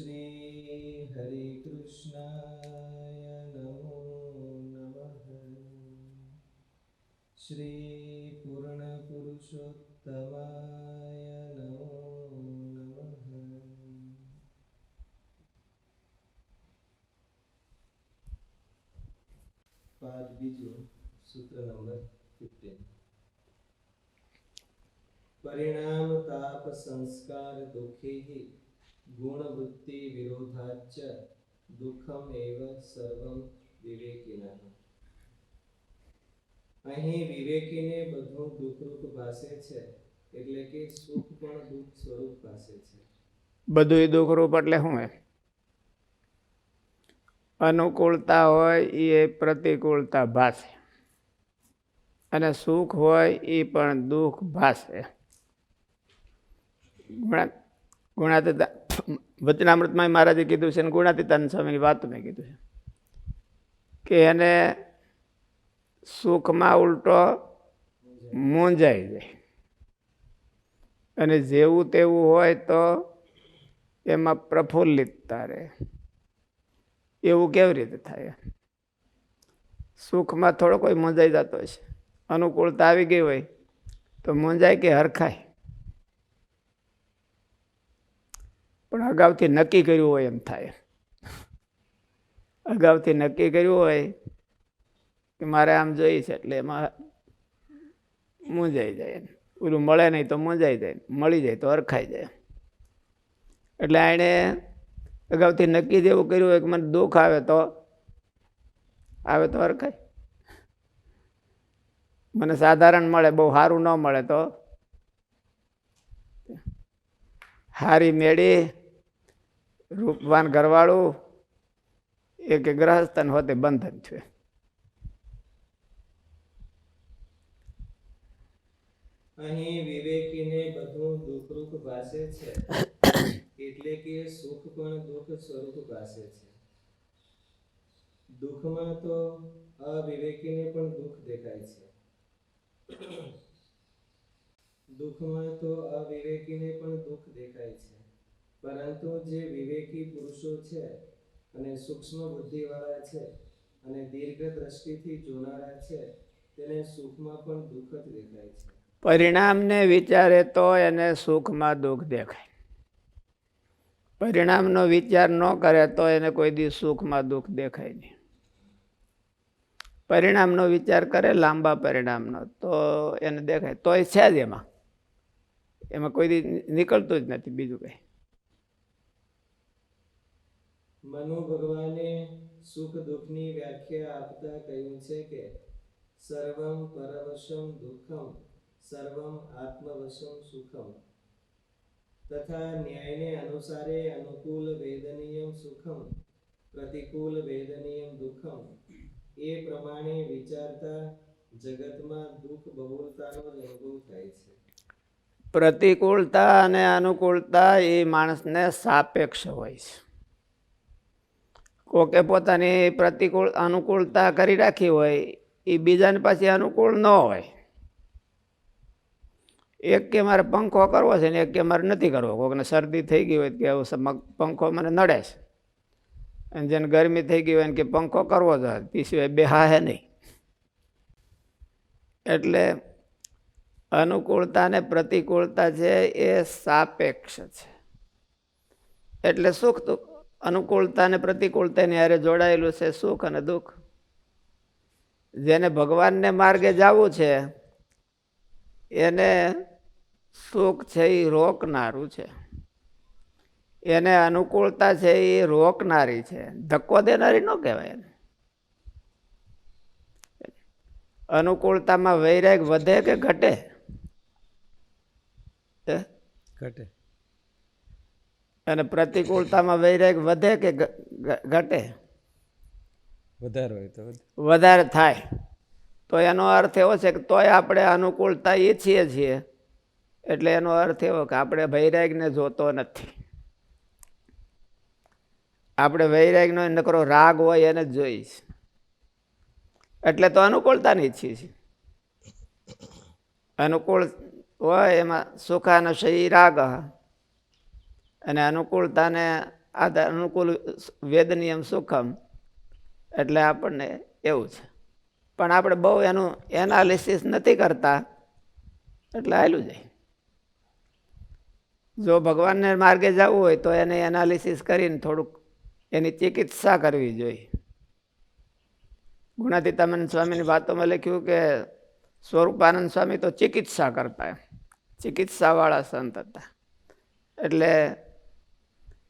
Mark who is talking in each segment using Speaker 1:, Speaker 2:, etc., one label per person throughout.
Speaker 1: श्री हरे कृष्णाय नमो नमः। श्री पूर्ण पुरुषोत्तमाय नमो नमः। पाठ बीजो सूत्र नंबर 15। परिणाम ताप संस्कार दुखे ही गुण वृत्ति विरोधाच दुखम एव सर्वम विवेकिनः। અહીં વિવેકીને બધું દુઃખરૂપ ભાસે છે, એટલે કે સુખ પણ દુઃખ સ્વરૂપ ભાસે છે.
Speaker 2: બધું દુઃખરૂપ એટલે શું હે? અનુકૂળતા હોય એ પ્રતિકૂળતા ભાસે, અને સુખ હોય એ પણ દુઃખ ભાસે. ગુણાતીત વચનામૃતમાં મહારાજે કીધું છે, ગુણાતીતાનંદ સ્વામીની વાત મેં કીધું છે કે એને સુખમાં ઉલટો મૂંઝાઈ જાય, અને જેવું તેવું હોય તો એમાં પ્રફુલ્લિતતા રહે. એવું કેવી રીતે થાય? સુખમાં થોડો કોઈ મૂંઝાઈ જતો હશે, અનુકૂળતા આવી ગઈ હોય તો મૂંઝાય કે હરખાય? પણ અગાઉથી નક્કી કર્યું હોય એમ થાય. અગાઉથી નક્કી કર્યું હોય કે મારે આમ જોઈએ છે, એટલે એમાં મૂંઝાઈ જાય. ઓલું મળે નહીં તો મૂંઝાઈ જાય, મળી જાય તો હરખાઈ જાય. એટલે એણે અગાઉથી નક્કી જેવું કર્યું હોય કે મને દુઃખ આવે તો હરખાય. મને સાધારણ મળે, બહુ સારું ન મળે તો હારી મેળી રૂપવાન ઘરવાળું એ કે ગ્રહસ્થન હોતે બંધન છે.
Speaker 1: અહીં વિવેકીને બધું દુઃખરૂપ ભાસે છે, એટલે કે સુખ પણ દુઃખ સ્વરૂપ ભાસે છે. દુઃખમાં તો અવિવેકીને પણ દુઃખ દેખાય છે. દુઃખમાં તો અવિવેકીને પણ દુઃખ દેખાય છે, પરંતુ જે વિવેકી પુરુષો છે અને સૂક્ષ્મ બુદ્ધિવાળા છે અને દીર્ઘ દ્રષ્ટિથી જોનારા છે, તેને સુખમાં પણ દુઃખ જ દેખાય છે.
Speaker 2: પરિણામને વિચારે તો એને સુખમાં દુઃખ દેખાય. પરિણામનો વિચાર ન કરે તો એને કોઈ દી સુખમાં દુઃખ દેખાય નહીં. પરિણામનો વિચાર કરે, લાંબા પરિણામનો, તો એને દેખાય. તો એ છે જ એમાં કોઈ દી નીકળતું જ નથી બીજું કઈ.
Speaker 1: મનુ ભગવાને સુખ દુઃખની વ્યાખ્યા આપતા કહ્યું છે કે સર્વમ પરવશમ દુઃખમ સર્વમ આત્મવશમ સુખમ તથા ન્યાયને અનુસારે અનુકૂલ વેદનીયમ સુખમ પ્રતિકૂલ વેદનીયમ દુઃખમ. એ પ્રમાણે વિચારતા જગતમાં દુઃખ બહુલતાનો જ અનુભવ થાય છે.
Speaker 2: પ્રતિકૂળતા અને અનુકૂળતા એ માણસને સાપેક્ષ હોય છે. કોકે પોતાની અનુકૂળતા કરી રાખી હોય, એ બીજાને પાછી અનુકૂળ ન હોય. એક કે મારે પંખો કરવો છે ને એક કે મારે નથી કરવો. કોકને શરદી થઈ ગઈ હોય કે પંખો મને નડે છે, અને જેને ગરમી થઈ ગઈ હોય કે પંખો કરવો જોઈએ, તે સિવાય બે હા હે નહીં. એટલે અનુકૂળતા ને પ્રતિકૂળતા છે એ સાપેક્ષ છે. એટલે સુખ દુઃખ, અનુકૂળતા અને પ્રતિકૂળતાની હારે જોડાયેલું છે સુખ અને દુઃખ. જેને ભગવાનને માર્ગે જવું છે એને સુખ છે એ રોકનારું છે, એને અનુકૂળતા છે એ રોકનારી છે, ધક્કો દેનારી ન કહેવાય એને. અનુકૂળતામાં વૈરાગ વધે કે ઘટે?
Speaker 1: ઘટે.
Speaker 2: અને પ્રતિકૂળતામાં વૈરાગ વધે કે ઘટે?
Speaker 1: વધારે હોય તો
Speaker 2: વધારે થાય. તો એનો અર્થ એવો છે કે તોય આપણે અનુકૂળતા ઈચ્છીએ છીએ, એટલે એનો અર્થ એવો કે આપણે વૈરાગને જોતો નથી. આપણે વૈરાગનો નકરો રાગ હોય એને જ જોઈશ, એટલે તો અનુકૂળતાની ઈચ્છીએ છીએ. અનુકૂળ હોય એમાં સુખાનો શરીર રાગ, અને અનુકૂળતાને આધાર અનુકૂળ વેદ નિયમ સુખમ એટલે આપણને એવું છે. પણ આપણે બહુ એનું એનાલિસિસ નથી કરતા એટલે હાલ્યું જાય. જો ભગવાનને માર્ગે જવું હોય તો એને એનાલિસિસ કરીને થોડુંક એની ચિકિત્સા કરવી જોઈએ. ગુણાતીતાનંદ સ્વામીની વાતોમાં લખ્યું કે સ્વરૂપાનંદ સ્વામી તો ચિકિત્સા કરતા, ચિકિત્સાવાળા સંત હતા. એટલે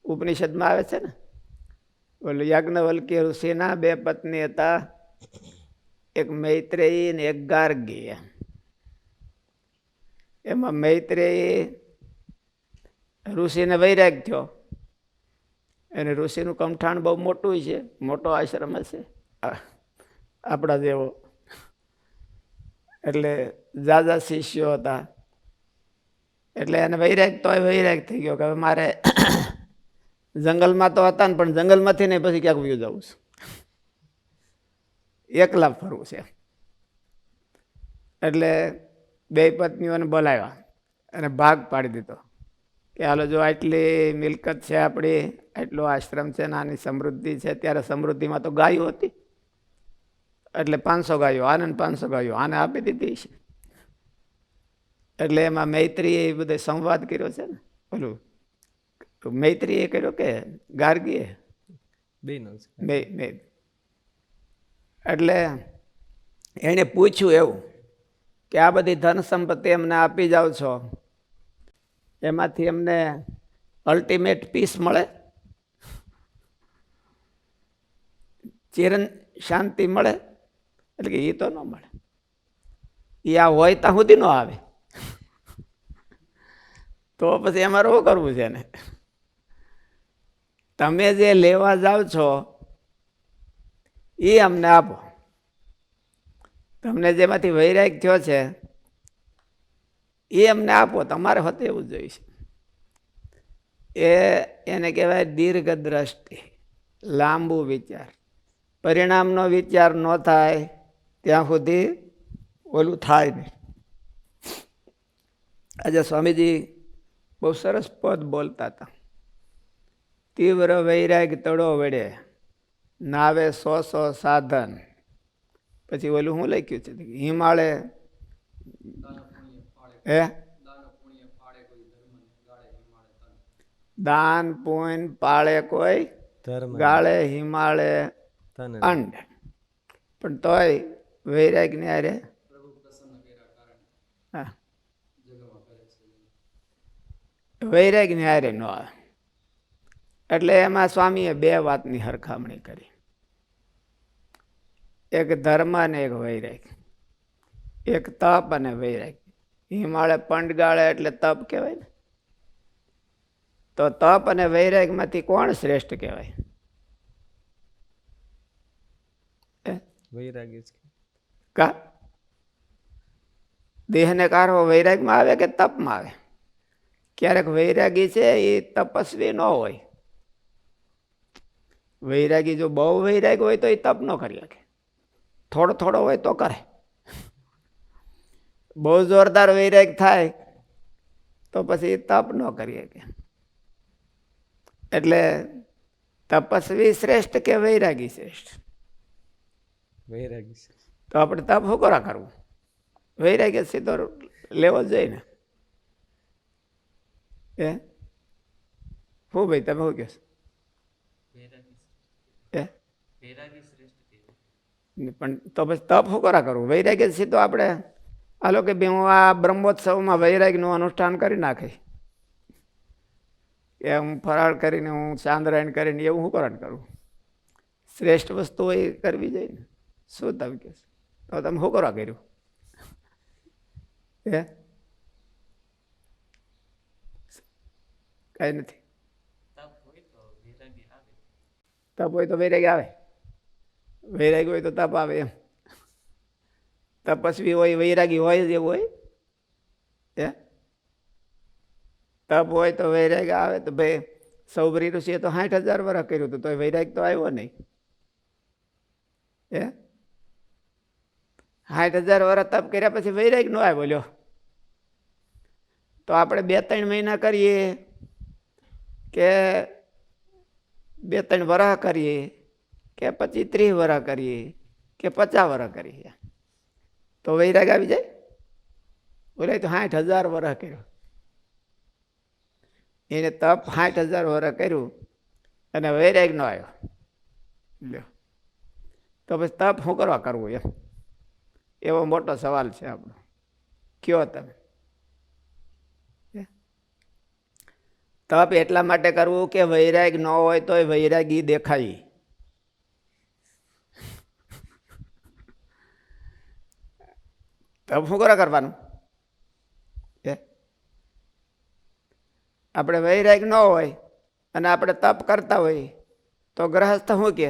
Speaker 2: ઉપનિષદમાં આવે છે ને, બોલું યાજ્ઞવલ્ક્ય ઋષિના 2 પત્ની હતા, એક મૈત્રેયી ને એક ગાર્ગી. એમાં મૈત્રેયી ઋષિને વૈરાગ થયો. એને ઋષિનું કમઠાણ બહુ મોટું છે, મોટો આશ્રમ હશે આપણા જેવો. એટલે જાજા શિષ્યો હતા. એટલે એને વૈરાગ તો વૈરાગ થઈ ગયો કે હવે મારે જંગલમાં તો હતા ને, પણ જંગલમાંથી નહીં, પછી ક્યાંક વ્યુ જવું છે, એકલા ફરવું છે. એટલે 2 પત્નીઓને બોલાવ્યા અને ભાગ પાડી દીધો કે હાલો, જો આટલી મિલકત છે આપણી, આટલો આશ્રમ છે, નાની સમૃદ્ધિ છે. ત્યારે સમૃદ્ધિમાં તો ગાયો હતી, એટલે 500 ગાયો આને 500 ગાયો આને આપી દીધી છે. એટલે એમાં મૈત્રીએ એ બધો સંવાદ કર્યો છે ને, બોલું મૈત્રીએ કર્યો કે ગાર્ગીએ? બે. એટલે એને પૂછ્યું એવું કે આ બધી ધન સંપત્તિ એમને આપી જાઓ છો, એમાંથી એમને અલ્ટિમેટ પીસ મળે, ચિરન શાંતિ મળે? એટલે કે એ તો ન મળે. એ આ હોય ત્યાં સુધી ન આવે, તો પછી અમારે શું કરવું છે ને? તમે જે લેવા જાઓ છો એ અમને આપો. તમને જેમાંથી વૈરાગ થયો છે એ અમને આપો, તમારે હોતે એવું જોઈશે. એને કહેવાય દીર્ઘ દ્રષ્ટિ, લાંબુ વિચાર. પરિણામનો વિચાર ન થાય ત્યાં સુધી ઓલું થાય નહીં. આજે સ્વામીજી બહુ સરસ પદ બોલતા હતા. તીવ્ર વૈરાગ તળો વડે નાવે 100 સાધન. પછી ઓલું શું લખ્યું છે? હિમાળે દાન પુણ્ય પાળે કોઈ ગાળે હિમાળે અંડ. પણ તોય વૈરાગ ને અરે વૈરાગ ને હારે ન આવે. એટલે એમાં સ્વામીએ 2 વાતની સરખામણી કરી, એક ધર્મ અને એક વૈરાગ, એક તપ અને વૈરાગ. હિમાલય પંડ ગાળે એટલે તપ કહેવાય ને. તો તપ અને વૈરાગમાંથી કોણ શ્રેષ્ઠ કહેવાય?
Speaker 1: વૈરાગી
Speaker 2: કા દેહને કારવો વૈરાગમાં આવે કે તપમાં આવે? ક્યારેક વૈરાગી છે એ તપસ્વી ન હોય. વૈરાગી જો બહુ વૈરાગ હોય તો એ તપ ન કરી શકે, થોડો થોડો હોય તો કરે. બહુ જોરદાર વૈરાગ થાય તો પછી તપ ન કરી શકે. એટલે તપસ્વી શ્રેષ્ઠ કે વૈરાગી શ્રેષ્ઠ?
Speaker 1: વૈરાગી.
Speaker 2: તો આપણે તપ શું કરા કરવું? વૈરાગ્ય સીધો લેવો જ જોઈએ ને. શું ભાઈ તમે શું કહો? પણ તો પછી તપ શું કરા કરવું? વૈરાગ્ય સીધો આપણે હાલો કે ભાઈ હું આ બ્રહ્મોત્સવમાં વૈરાગનું અનુષ્ઠાન કરી નાખી, એ હું ફરાળ કરીને હું ચાંદ્રાયણ કરીને એવું શું કરણ કરું? શ્રેષ્ઠ વસ્તુ એ કરવી જોઈએ ને. શું તમે કહો? તો તમે શું કરવા કર્યું? કઈ નથી. તપ હોય તો વૈરાગ આવે, વૈરાગ હોય તો તપ આવે. એમ તપસ્વી હોય વૈરાગી હોય જ એવું હોય. તપ હોય તો વૈરાગ આવે. તો ભાઈ સૌભરી ઋષિએ તો 60,000 વર્ષ કર્યું હતું, તો વૈરાગ તો આવ્યો નહીં. 60,000 વર્ષ તપ કર્યા પછી વૈરાગ નો આવ્યો લ્યો. તો આપણે 2-3 મહિના કરીએ કે 2-3 વર્ષ કરીએ કે પછી 30 વર્ષ કરીએ કે 50 વર્ષ કરીએ તો વૈરાગ આવી જાય? બોલે તો 60,000 વર્ષ કર્યો, એને તપ 60,000 વર્ષ કર્યું અને વૈરાગ ન આવ્યો, લ્યો તો પછી તપ શું કરવા કરવું? એમ એવો મોટો સવાલ છે આપણો. કયો તમે? તપ એટલા માટે કરવું કે વૈરાગ ન હોય તો વૈરાગી દેખાય. તપ શું કરવાનું? આપણે વૈરાગ ન હોય અને આપણે તપ કરતા હોય તો ગ્રહસ્થ શું કે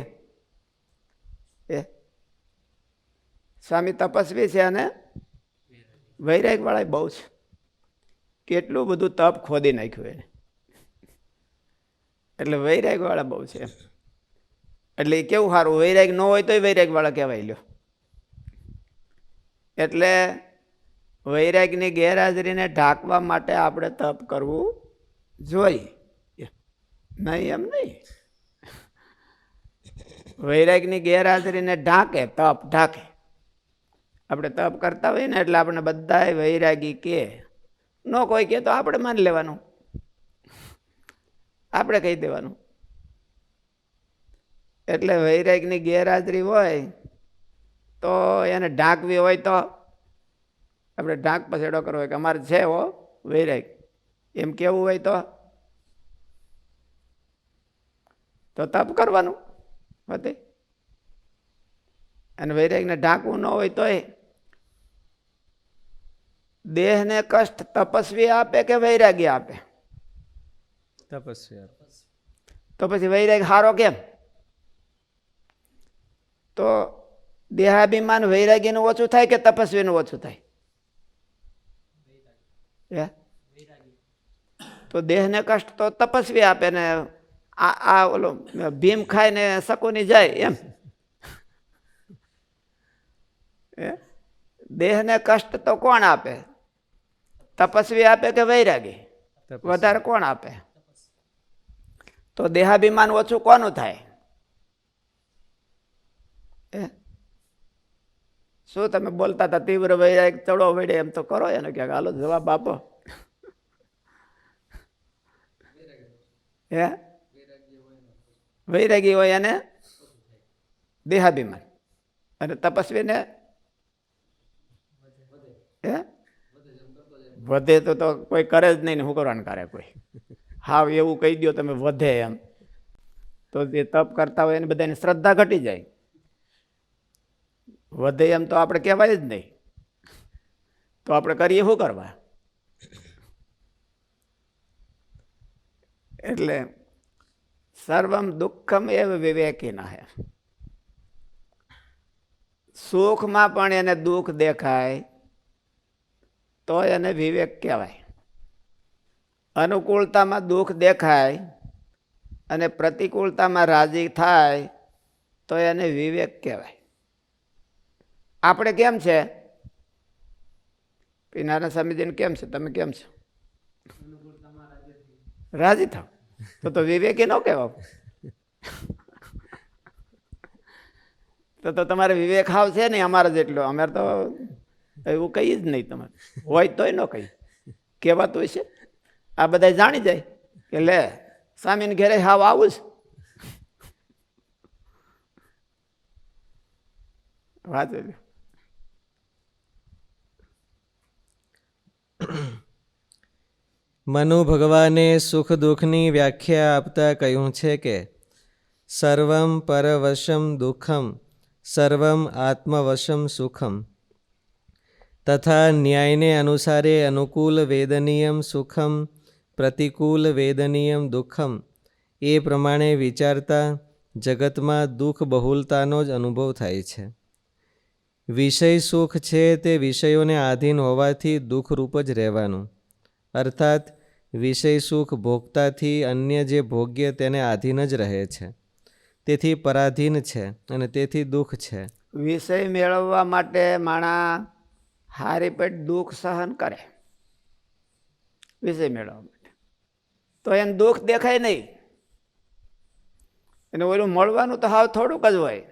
Speaker 2: સ્વામી તપસ્વી છે અને વૈરાગ વાળા બહુ છે, કેટલું બધું તપ ખોદી નાખ્યું એને, એટલે વૈરાગ વાળા બહુ છે. એટલે એ કેવું સારું, વૈરાગ ન હોય તોય વૈરાગ વાળા કહેવાય. લ્યો એટલે વૈરાગની ગેરહાજરીને ઢાંકવા માટે આપણે તપ કરવું જોઈએ, નહીં એમ નહીં. વૈરાગની ગેરહાજરીને ઢાંકે, તપ ઢાંકે. આપણે તપ કરતા હોય ને એટલે આપણે બધા વૈરાગી કે ન કોઈ કે તો આપણે માની લેવાનું, આપણે કહી દેવાનું. એટલે વૈરાગની ગેરહાજરી હોય તો એને ઢાંકવી હોય તો આપણે ઢાંક પછેડો કરવો હોય કે અમારે છે હો વૈરાગ, એમ કેવું હોય તો તપ કરવાનું હોતે. અને વૈરાગને ઢાંકવું ન હોય તોય દેહને કષ્ટ તપસ્વી આપે કે વૈરાગી આપે?
Speaker 3: તપસ્વી.
Speaker 2: તો પછી વૈરાગ હારો કેમ? તો દેહાભિમાન વૈરાગીનું ઓછું થાય કે તપસ્વીનું ઓછું થાય? તો દેહને કષ્ટ તો તપસ્વી આપે ને આ ઓલો ભીમ ખાઈને શકુની જાય એમ. દેહને કષ્ટ તો કોણ આપે? તપસ્વી આપે કે વૈરાગી? વધારે કોણ આપે? તો દેહાભિમાન ઓછું કોનું થાય? શું તમે બોલતા હતા? તીવ્ર વૈરાગ ચડો વડે એમ તો કરો એને ક્યાંક, હાલો જવાબ આપો. હે વૈરાગી હોય અને દેહાભિમાન, અને તપસ્વીને વધે તો કોઈ કરે જ નહીં ને શું કરવાનું કરે કોઈ? હાવ એવું કહી દો તમે વધે એમ, તો જે તપ કરતા હોય એને બધાની શ્રદ્ધા ઘટી જાય. વધે એમ તો આપણે કહેવાય જ નહીં, તો આપણે કરીએ શું કરવા? એટલે સર્વમ દુઃખમ એવ વિવેકીના હે. સુખમાં પણ એને દુઃખ દેખાય તો એને વિવેક કહેવાય. અનુકૂળતામાં દુઃખ દેખાય અને પ્રતિકૂળતામાં રાજી થાય તો એને વિવેક કહેવાય. આપણે કેમ છે? નારાયણ સ્વામીજીને કેમ છે? તમે કેમ છો? રાજી થાવ તો વિવેકી ન કહેવાય. તો તમારે વિવેક હાવ છે નહીં અમારા જેટલો. અમારે તો એવું કઈ જ નહીં. તમારે હોય તોય ન કહી કહેવાતું હશે. આ બધા જાણી જાય કે લે સ્વામીને ઘેરે હાવ આવું જ વાત.
Speaker 3: મનુ ભગવાને સુખ દુઃખની વ્યાખ્યા આપતા કહ્યું છે કે સર્વમ પરવશમ દુઃખમ સર્વમ આત્મવશમ સુખમ તથા ન્યાયને અનુસારે અનુકૂલ વેદનીયમ સુખમ પ્રતિકૂલ વેદનીયમ દુઃખમ. એ પ્રમાણે વિચારતા જગતમાં દુઃખ બહુલતાનો જ અનુભવ થાય છે. વિષય સુખ છે તે વિષયોને આધીન હોવાથી દુઃખરૂપ જ રહેવાનું, અર્થાત વિષય સુખ ભોગતાથી અન્ય જે ભોગ્ય તેને આધીન જ રહે છે, તેથી પરાધીન છે અને તેથી દુઃખ છે.
Speaker 2: વિષય મેળવવા માટે માણસ હારી પેટ દુઃખ સહન કરે. વિષય મેળવવા માટે તો એને દુઃખ દેખાય નહીં. અને ઓલું મળવાનું તો હાવ થોડુંક જ હોય,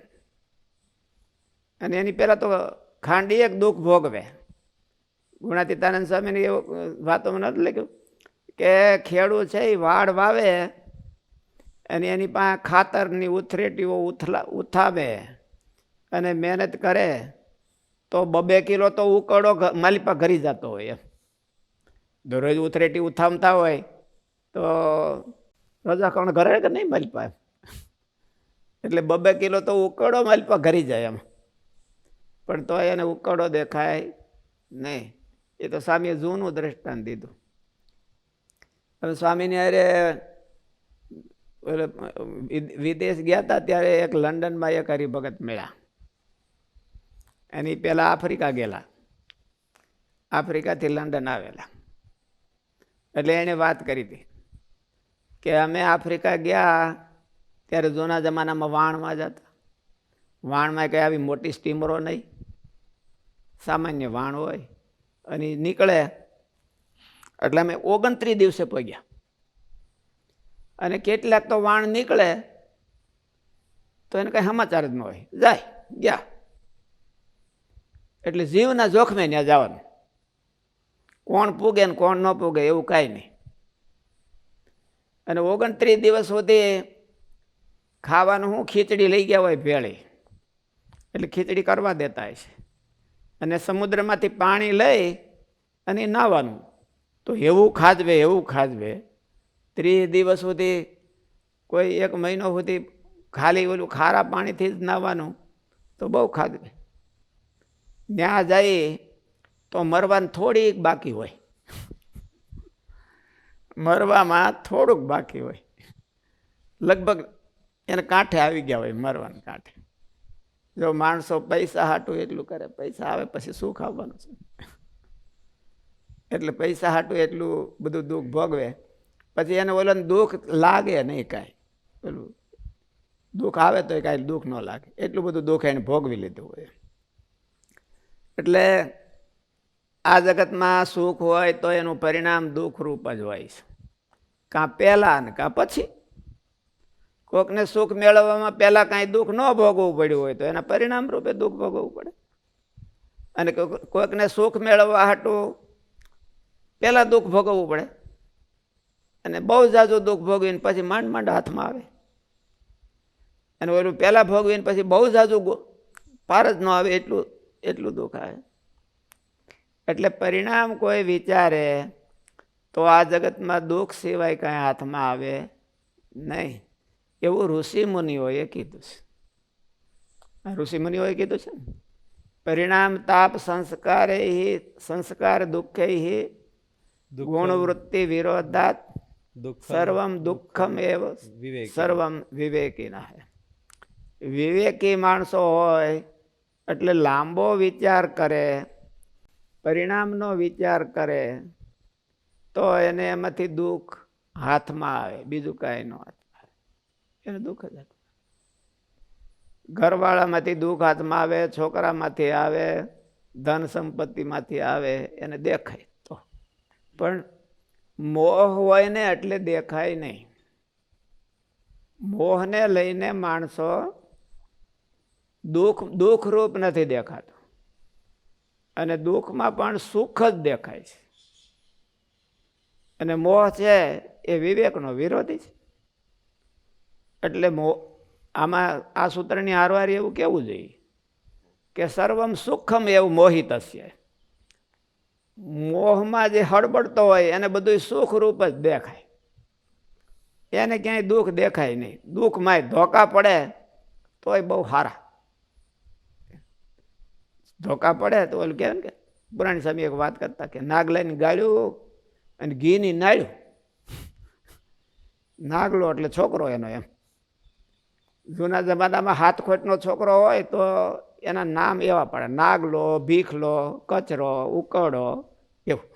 Speaker 2: અને એની પહેલાં તો ખાંડી એક દુઃખ ભોગવે. ગુણાતીતાનંદ સ્વામીની એવું વાતોમાં નથી લખ્યું કે ખેડૂત છે એ વાડ વાવે અને એની પાસે ખાતરની ઉથરેટીઓ ઉથાવે અને મહેનત કરે તો 2 કિલો તો ઉકળો માલિપા ઘરી જતો હોય. એમ દરરોજ ઉથરેટી ઉથામતા હોય તો રજા કોણ ઘરે કે નહીં માલિપા, એટલે 2 કિલો તો ઉકળો માલિપા ઘરી જાય એમ. પણ તો એને ઉકળો દેખાય નહીં. એ તો સ્વામીએ જૂનું દ્રષ્ટાંત દીધું. હવે સ્વામીની અરે વિદેશ ગયા હતા ત્યારે એક લંડનમાં એક હરિભગત મળ્યા. એની પહેલાં આફ્રિકા ગયેલા, આફ્રિકાથી લંડન આવેલા. એટલે એણે વાત કરી હતી કે અમે આફ્રિકા ગયા ત્યારે જૂના જમાનામાં વાણમાં જતા. વાણમાં કંઈ આવી મોટી સ્ટીમરો નહીં, સામાન્ય વાણ હોય અને નીકળે. એટલે અમે 29 દિવસે પહોંચ્યા. અને કેટલાક તો વાણ નીકળે તો એને કંઈ સમાચાર જ ન હોય, જાય ગયા. એટલે જીવના જોખમે ત્યાં જવાનું, કોણ પૂગે ને કોણ ન પૂગે એવું કાંઈ નહીં. અને 29 દિવસ સુધી ખાવાનું હું ખીચડી લઈ ગયા હોય ભેળી, એટલે ખીચડી કરવા દેતા હોય છે. અને સમુદ્રમાંથી પાણી લઈ અને નાહવાનું, તો એવું ખાજવે એવું ખાજવે. 30 દિવસ સુધી કોઈ 1 મહિનો સુધી ખાલી ઓલું ખારા પાણીથી જ નાહવાનું, તો બહુ ખાજવે. ત્યાં જઈ તો મરવાનું થોડીક બાકી હોય, મરવામાં થોડુંક બાકી હોય. લગભગ એને કાંઠે આવી ગયા હોય, મરવાના કાંઠે. જો માણસો પૈસા હાટું એટલું કરે, પૈસા આવે પછી શું ખાવાનું છે, એટલે પૈસા હાટું એટલું બધું દુઃખ ભોગવે. પછી એને ઓલાને દુઃખ લાગે નહીં કાંઈ, પેલું દુઃખ આવે તો કાંઈ દુઃખ ન લાગે, એટલું બધું દુઃખ એને ભોગવી લીધું હોય. એટલે આ જગતમાં સુખ હોય તો એનું પરિણામ દુઃખરૂપ જ હોય છે, કાં પહેલાં ને કાં પછી. કોકને સુખ મેળવવામાં પહેલાં કાંઈ દુઃખ ન ભોગવવું પડ્યું હોય તો એના પરિણામ રૂપે દુઃખ ભોગવવું પડે. અને કોઈકને સુખ મેળવવા હાટું પહેલાં દુઃખ ભોગવવું પડે, અને બહુ ઝાઝું દુઃખ ભોગવીને પછી માંડ માંડ હાથમાં આવે. અને ઓલું પહેલાં ભોગવીને પછી બહુ ઝાઝું પાર જ ન આવે એટલું દુઃખ આવે. એટલે પરિણામ કોઈ વિચારે તો આ જગતમાં દુઃખ સિવાય કાંઈ હાથમાં આવે નહીં, એવું ઋષિમુનિઓએ કીધું છે. ઋષિમુનિઓએ કીધું છે ને, પરિણામ તાપ સંસ્કાર દુઃખે ગુણવૃત્તિ વિરોધાત સર્વમ દુઃખમ એવ સર્વમ વિવેકીના. વિવેકી માણસો હોય એટલે લાંબો વિચાર કરે, પરિણામનો વિચાર કરે તો એને એમાંથી દુઃખ હાથમાં આવે, બીજું કાંઈ ન હાથમાં આવે. એને દુઃખ જ હાથમાં. ઘરવાળામાંથી દુઃખ હાથમાં આવે, છોકરામાંથી આવે, ધન સંપત્તિમાંથી આવે, એને દેખાય તો. પણ મોહ હોય ને એટલે દેખાય નહીં. મોહને લઈને માણસો દુઃખરૂપ નથી દેખાતું, અને દુઃખમાં પણ સુખ જ દેખાય છે. અને મોહ છે એ વિવેકનો વિરોધી છે. એટલે આમાં આ સૂત્રની હારવારી એવું કહેવું જોઈએ કે સર્વમ સુખમ એવું મોહિત હશે. મોહમાં જે હળબડતો હોય એને બધું સુખરૂપ જ દેખાય, એને ક્યાંય દુઃખ દેખાય નહીં. દુઃખમાં ધોકા પડે તોય બહુ સારા. ધોકા પડે તો ઓલું કહેવાય ને કે પુરાણી સ્વામી એક વાત કરતા કે નાગ લઈને ગાળ્યું અને ઘીની નાળ્યું. નાગલો એટલે છોકરો એનો એમ. જૂના જમાનામાં હાથખોટનો છોકરો હોય તો એના નામ એવા પડે, નાગલો, ભીખલો, કચરો, ઉકળો, એવું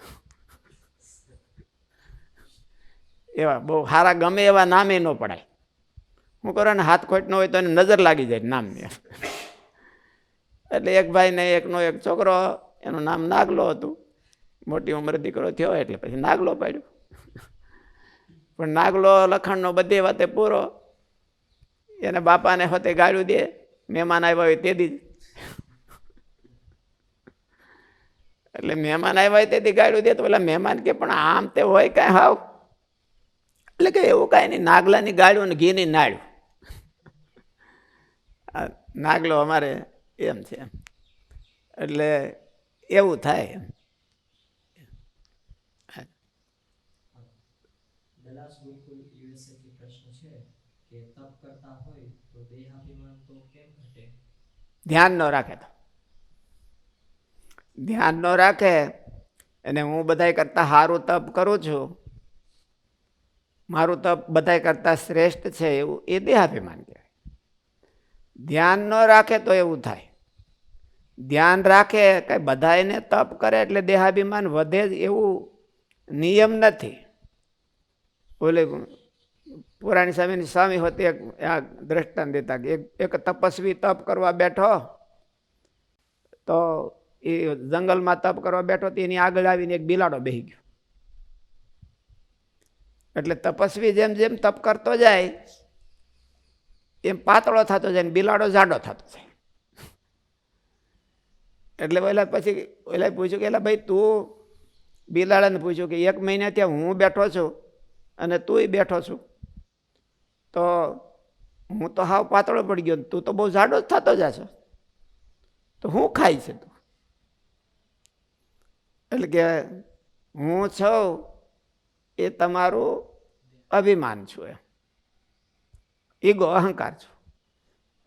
Speaker 2: એવા બહુ સારા ગમે એવા નામે ન પડાય. શું કરો ને હાથખોટનો હોય તો એને નજર લાગી જાય નામની. એટલે એક ભાઈને એકનો એક છોકરો, એનું નામ નાગલો હતું. મોટી ઉંમરે દીકરો થયો એટલે પછી નાગલો પાડ્યો. પણ નાગલો લખાણનો બધી વાતે પૂરો, એને બાપાને હોતે ગાળ્યું દે, મહેમાન આવ્યા હોય તે દી. એટલે મહેમાન આવ્યા હોય તેથી ગાળ્યું દે તો પેલા મહેમાન કે પણ આમ તે હોય કાંઈ હાવ. એટલે કે એવું કાંઈ નહીં, નાગલાની ગાળ્યું ને ઘીની નાળ્યું. નાગલો અમારે એમ છે, એટલે એવું થાય એમ.
Speaker 4: દલાસ ગુરુકુલ યુએસએ થી પ્રશ્ન છે કે તપ કરતા હોય તો દેહાભિમાન તો કેમ ઘટે?
Speaker 2: ધ્યાન ન રાખે તો, ધ્યાન ન રાખે અને હું બધાય કરતા સારું તપ કરું છું, મારું તપ બધાય કરતા શ્રેષ્ઠ છે, એવું એ દેહાભિમાન કહેવાય. ધ્યાન ન રાખે તો એવું થાય. ધ્યાન રાખે કે બધાને તપ કરે એટલે દેહાભિમાન વધે જ એવું નિયમ નથી. બોલે પુરાણી સ્વામીની સ્વામી હોતી આ દ્રષ્ટાંત દેતા કે એક તપસ્વી તપ કરવા બેઠો તો એ જંગલમાં તપ કરવા બેઠો તો એની આગળ આવીને એક બિલાડો બેસી ગયો. એટલે તપસ્વી જેમ જેમ તપ કરતો જાય એમ પાતળો થતો જાય ને બિલાડો જાડો થતો જાય. એટલે ઓલા પછી ઓલા પૂછ્યું કે એલા ભાઈ તું, બિલાડાને પૂછ્યું કે 1 મહિના ત્યાં હું બેઠો છું અને તુંય બેઠો છું, તો હું તો હાવ પાતળો પડી ગયો, તું તો બહુ જાડો જ થતો જશો, તો હું ખાય છે તું? એટલે કે હું છું એ તમારું અભિમાન છું, એમ ઈગો, અહંકાર છું.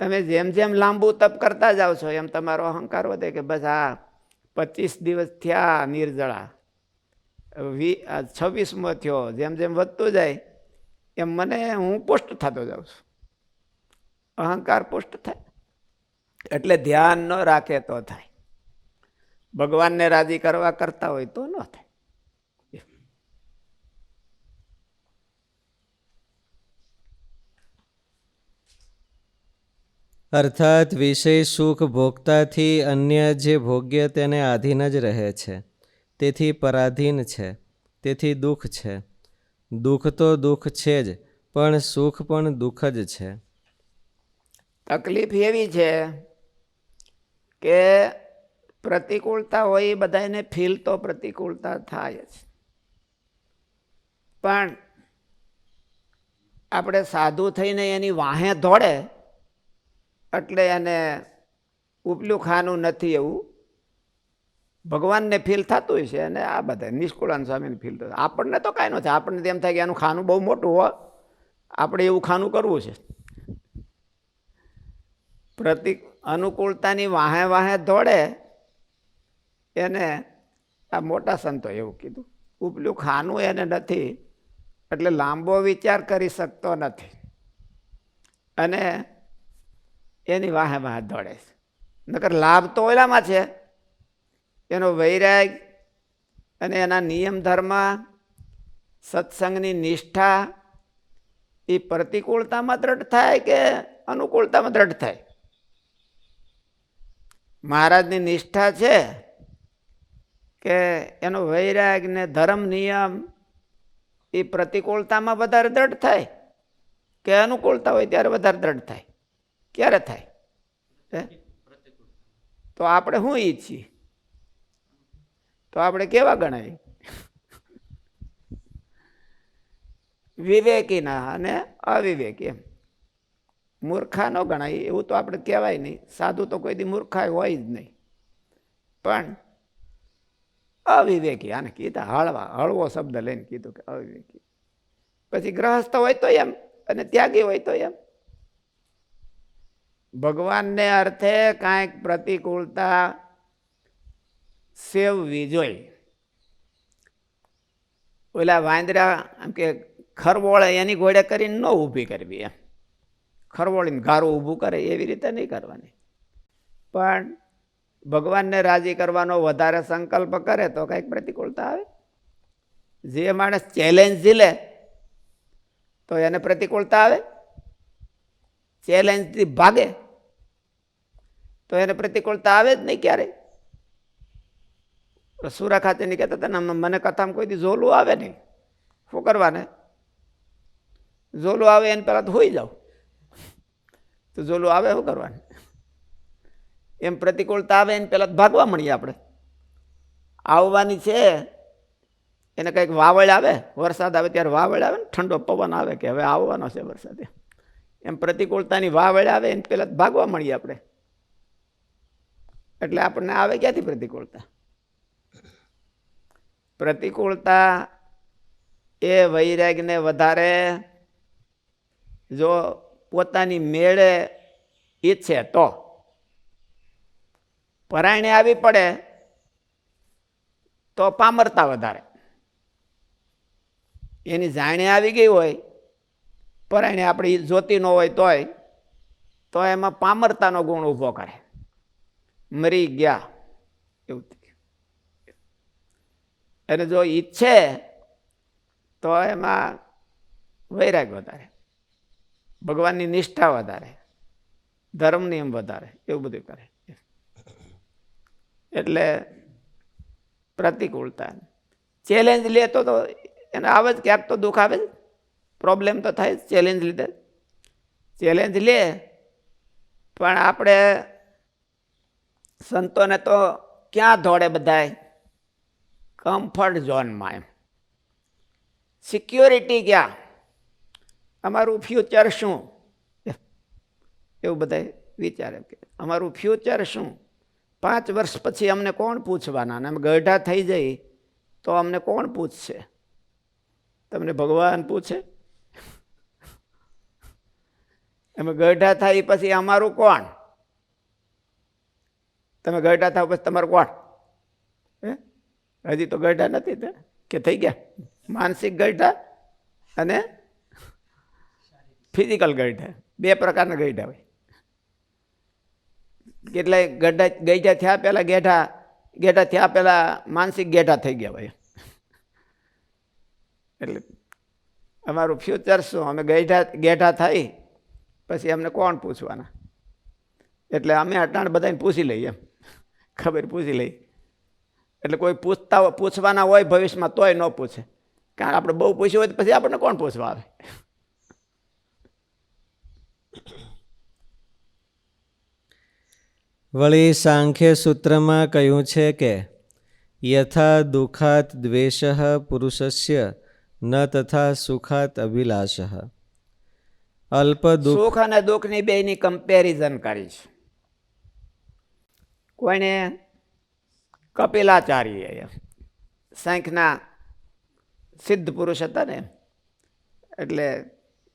Speaker 2: તમે જેમ જેમ લાંબુ તપ કરતા જાઓ છો એમ તમારો અહંકાર વધે કે બસ આ 25 દિવસ થયા નિર્જળા, 26મો થયો, જેમ જેમ વધતું જાય એમ મને હું પુષ્ટ થતો જાઉં છું, અહંકાર પુષ્ટ થાય. એટલે ધ્યાન ન રાખે તો થાય, ભગવાનને રાજી કરવા કરતા હોય તો ન થાય.
Speaker 3: અર્થાત વિષય સુખ ભોગતાથી અન્ય જે ભોગ્ય તેને આધીન જ રહે છે, તેથી પરાધીન છે, તેથી દુઃખ છે. દુઃખ તો દુઃખ છે જ, પણ સુખ પણ દુઃખ જ છે.
Speaker 2: તકલીફ એવી છે કે પ્રતિકૂળતા હોય એ બધાને ફીલ તો પ્રતિકૂળતા થાય જ, પણ આપણે સાધુ થઈને એની વાહે દોડે એટલે એને ઉપલું ખાનું નથી એવું ભગવાનને ફીલ થતું હોય છે. અને આ બધા નિષ્કુળાન સ્વામીને ફીલ થતું. આપણને તો કાંઈ ન થાય, આપણને તેમ થાય કે આનું ખાનું બહુ મોટું હોય, આપણે એવું ખાનું કરવું છે. અનુકૂળતાની વાહે વાહે દોડે એને આ મોટા સંતો એવું કીધું, ઉપલું ખાનું એને નથી, એટલે લાંબો વિચાર કરી શકતો નથી અને એની વાહે વાહે દોડે છે. નકર લાભ તો ઓલામાં છે, એનો વૈરાગ અને એના નિયમ ધર્મ, સત્સંગની નિષ્ઠા એ પ્રતિકૂળતામાં દ્રઢ થાય કે અનુકૂળતામાં દ્રઢ થાય? મહારાજની નિષ્ઠા છે કે એનો વૈરાગ ને ધર્મ નિયમ એ પ્રતિકૂળતામાં વધારે દ્રઢ થાય કે અનુકૂળતા હોય ત્યારે વધારે દ્રઢ થાય? ક્યારે થાય? તો આપણે શું ઈચ્છીએ? તો આપણે કેવા ગણાય? વિવેકીના અને અવિવેકી, એમ મૂર્ખા ન ગણાય એવું તો આપણે કહેવાય નહીં. સાધુ તો કોઈ દી મૂર્ખા હોય જ નહીં, પણ અવિવેકી, આને કીધા હળવો શબ્દ લઈને કીધું કે અવિવેકી. પછી ગ્રહસ્થ હોય તો એમ અને ત્યાગી હોય તો એમ. ભગવાનને અર્થે કાંઈક પ્રતિકૂળતા સેવવી જોઈએ. ઓલા વાંદરા આમ કે ખરવોળે એની ઘોડે કરીને ન ઊભી કરવી, એમ ખરવોળીને ગારું ઊભું કરે એવી રીતે નહીં કરવાની. પણ ભગવાનને રાજી કરવાનો વધારે સંકલ્પ કરે તો કંઈક પ્રતિકૂળતા આવે. જે માણસ ચેલેન્જ ઝીલે તો એને પ્રતિકૂળતા આવે, ચેલેન્જથી ભાગે તો એને પ્રતિકૂળતા આવે જ નહીં ક્યારેય. સુરા ખાતે નહીં કહેતા હતા ને, મને કથામાં કોઈ દી ઝોલું આવે નહીં, શું કરવાને? ઝોલું આવે એને પહેલાં તો હોઈ જાવ, તો જોલું આવે શું કરવાનું? એમ પ્રતિકૂળતા આવે એને પહેલાં ભાગવા મળીએ આપણે. આવવાની છે એને કંઈક વાવડ આવે, વરસાદ આવે ત્યારે વાવડ આવે ને ઠંડો પવન આવે કે હવે આવવાનો છે વરસાદ, એમ પ્રતિકૂળતાની વાવડ આવે એને પહેલાં ભાગવા મળીએ આપણે. એટલે આપણને આવે ક્યાંથી પ્રતિકૂળતા? પ્રતિકૂળતા એ વૈરાગ્યને વધારે જો પોતાની મેળે ઈચ્છે તો. પરાયણે આવી પડે તો પામરતા વધારે. એની જાણે આવી ગઈ હોય, પરાયણે આપણી જોતી ન હોય તોય તો એમાં પામરતાનો ગુણ ઊભો કરે, મરી ગયા એવું. અને જો ઈચ્છે તો એમાં વૈરાગ વધારે, ભગવાનની નિષ્ઠા વધારે, ધર્મ નિયમ વધારે, એવું બધું કરે. એટલે પ્રતિકૂળતા ચેલેન્જ લે તો એને આવે જ, ક્યાંક તો દુઃખ આવે જ, પ્રોબ્લેમ તો થાય જ ચેલેન્જ લીધે. ચેલેન્જ લે પણ આપણે સંતોને તો ક્યાં દોડે બધાય? કમ્ફર્ટ ઝોનમાં. એમ સિક્યોરિટી ક્યાં? અમારું ફ્યુચર શું? એવું બધા વિચારે કે અમારું ફ્યુચર શું? 5 વર્ષ પછી અમને કોણ પૂછવાના? અને અમે ગઢા થઈ જઈ તો અમને કોણ પૂછશે? તમને ભગવાન પૂછે? અમે ગઢા થાય પછી અમારું કોણ? તમે ગઢા થાવ પછી તમારું કોણ? હજી તો ગઢા નથી કે થઈ ગયા? માનસિક ગઢા અને ફિઝિકલ ગઢા, 2 પ્રકારના ગઢા હોય. કેટલાય ગઢા થયા પહેલા ગેઠા થયા પહેલા માનસિક ગેઠા થઈ ગયા ભાઈ. એટલે અમારું ફ્યુચર શું? અમે ગેઠા થઈ પછી અમને કોણ પૂછવાના? એટલે અમે અટાણ બધાને પૂછી લઈએ, એમ ખબર પૂછી લઈએ. એટલે કોઈ પૂછવાના હોય ભવિષ્યમાં તોય ન પૂછે, કારણ આપણે બહુ પૂછ્યું હોય તો પછી આપણને કોણ પૂછવા આવે?
Speaker 3: વળી સાંખ્ય સૂત્રમાં કહ્યું છે કે યથા દુઃખાત દ્વેષ પુરુષસ્ય ન તથા સુખાત અભિલાષ. અલ્પ દુઃખ,
Speaker 2: સુખ અને દુઃખની બેની કમ્પેરિઝન કરી છે. કોઈને કપિલાચાર્ય સાંખ્યના સિદ્ધ પુરુષ હતા ને, એટલે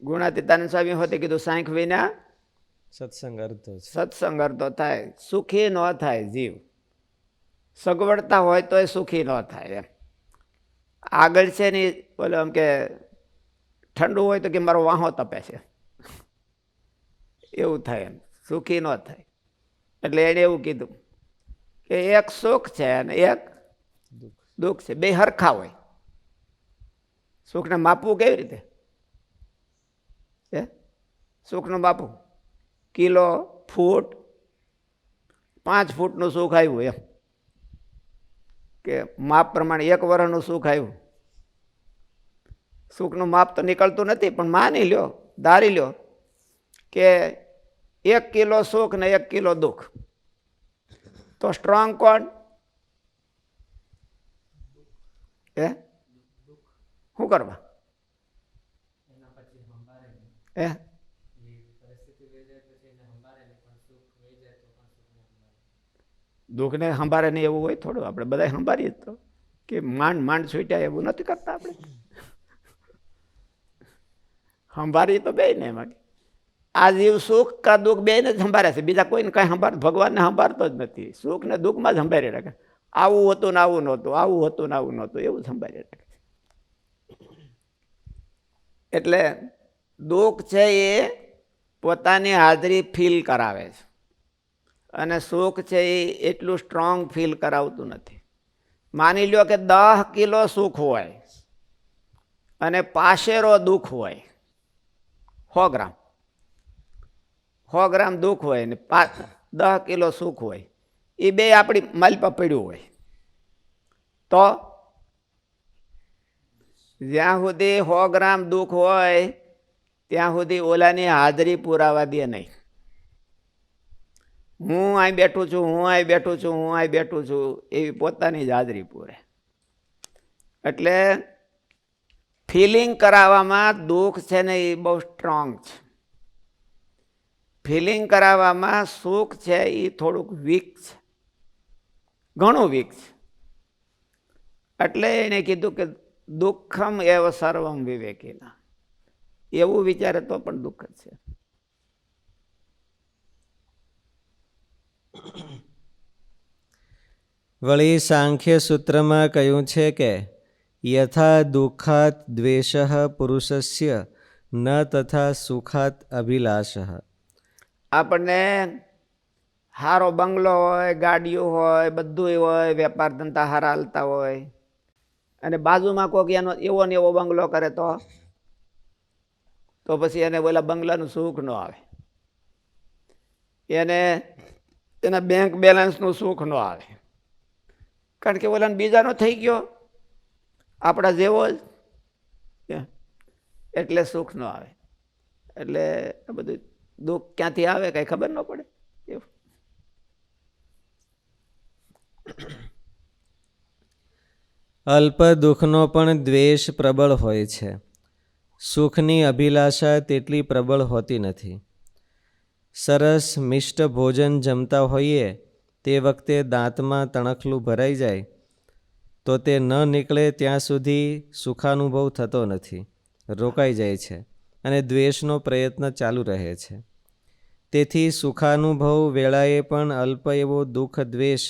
Speaker 2: ગુણાતીતાનંદ સ્વામી હોતે કીધું સાંખ્ય વિના સત્સંગ અર્ધો થાય, સુખી ન થાય જીવ. સગવડતા હોય તો એ સુખી ન થાય. એમ આગળ છે ને બોલો એમ કે ઠંડુ હોય તો કે મારો વાહો તપે છે, એવું થાય. એમ સુખી ન થાય. એટલે એણે એવું કીધું કે એક સુખ છે અને એક દુઃખ છે, 2 હરખા હોય. સુખને માપવું કેવી રીતે? સુખનું માપવું કિલો, ફૂટ, 5 ફૂટનું સુખ આવ્યું એમ કે માપ પ્રમાણે 1 વર્ષનું સુખ આવ્યું. સુખનું માપ તો નીકળતું નથી, પણ માની લ્યો, ધારી લ્યો કે 1 કિલો સુખ ને 1 કિલો દુઃખ, તો સ્ટ્રોંગ કોણ? શું કરવા? દુઃખને સંભાળે નહીં એવું હોય થોડું? આપણે બધા સંભાળીએ તો કે માંડ છૂટ્યા, એવું નથી કરતા આપણે. સંભાળીએ તો બે ને એમાં. આ જીવ સુખ કા દુઃખ બે ને જ સંભાળે છે, બીજા કોઈને કઈ ભગવાનને સંભાળતો જ નથી. સુખ ને દુઃખમાં જ સંભાળી રાખે. આવું હતું ને આવું નહોતું, આવું હતું ને આવું નહોતું, એવું સંભાળી રાખે. એટલે દુઃખ છે એ પોતાની હાજરી ફીલ કરાવે છે, અને સુખ છે એ એટલું સ્ટ્રોંગ ફીલ કરાવતું નથી. માની લ્યો કે 10 કિલો સુખ હોય અને પાસેરો દુઃખ હોય, 100 ગ્રામ. 100 ગ્રામ દુઃખ હોય ને 10 કિલો સુખ હોય, એ બે આપણી માલપા પડ્યું હોય, તો જ્યાં સુધી 100 ગ્રામ દુઃખ હોય ત્યાં સુધી ઓલાની હાજરી પુરાવા દે નહીં. હું અહીં બેઠું છું, હું અહીં બેઠું છું, હું અહીં બેઠું છું, એવી પોતાની જ હાજરી પૂરે. એટલે ફિલિંગ કરાવવામાં દુઃખ છે ને એ બહુ સ્ટ્રોંગ છે. ફિલિંગ કરાવવામાં સુખ છે એ થોડુંક વીક છે, ઘણું વીક છે. એટલે એને કીધું કે દુઃખમ એવ સર્વમ વિવેકીના. એવું વિચારે તો પણ દુઃખ જ છે.
Speaker 3: વળી સાંખ્ય સૂત્રમાં કહ્યું છે કે યથા દુઃખાત દ્વેષ પુરુષસ્ય ન તથા સુખાત અભિલાષ.
Speaker 2: આપણને સારો બંગલો હોય, ગાડીઓ હોય, બધું હોય, વેપાર ધંધા હારા હાલતા હોય, અને બાજુમાં કોઈક એનો એવો ને એવો બંગલો કરે તો પછી એને બોલા બંગલાનું સુખ ન આવે, એને એના બેંક બેલેન્સનું સુખ ન આવે. કારણ કે ઓલાને બીજાનો થઈ ગયો, આપણા જેવો જ, એટલે સુખ ન આવે. એટલે આ બધું દુઃખ ક્યાંથી આવે કઈ ખબર ન પડે. એવું
Speaker 3: અલ્પ દુઃખનો પણ દ્વેષ પ્રબળ હોય છે. સુખની અભિલાષા તેટલી પ્રબળ હોતી નથી. સરસ મિષ્ટ ભોજન જમતા હોઈએ તે વખતે દાંતમાં તણખલું ભરાઈ જાય તો તે ન નીકળે ત્યાં સુધી સુખાનુભવ થતો નથી, રોકાઈ જાય છે અને દ્વેષનો પ્રયત્ન ચાલુ રહે છે. તેથી સુખાનુભવ વેળાએ પણ અલ્પ એવો દુઃખ દ્વેષ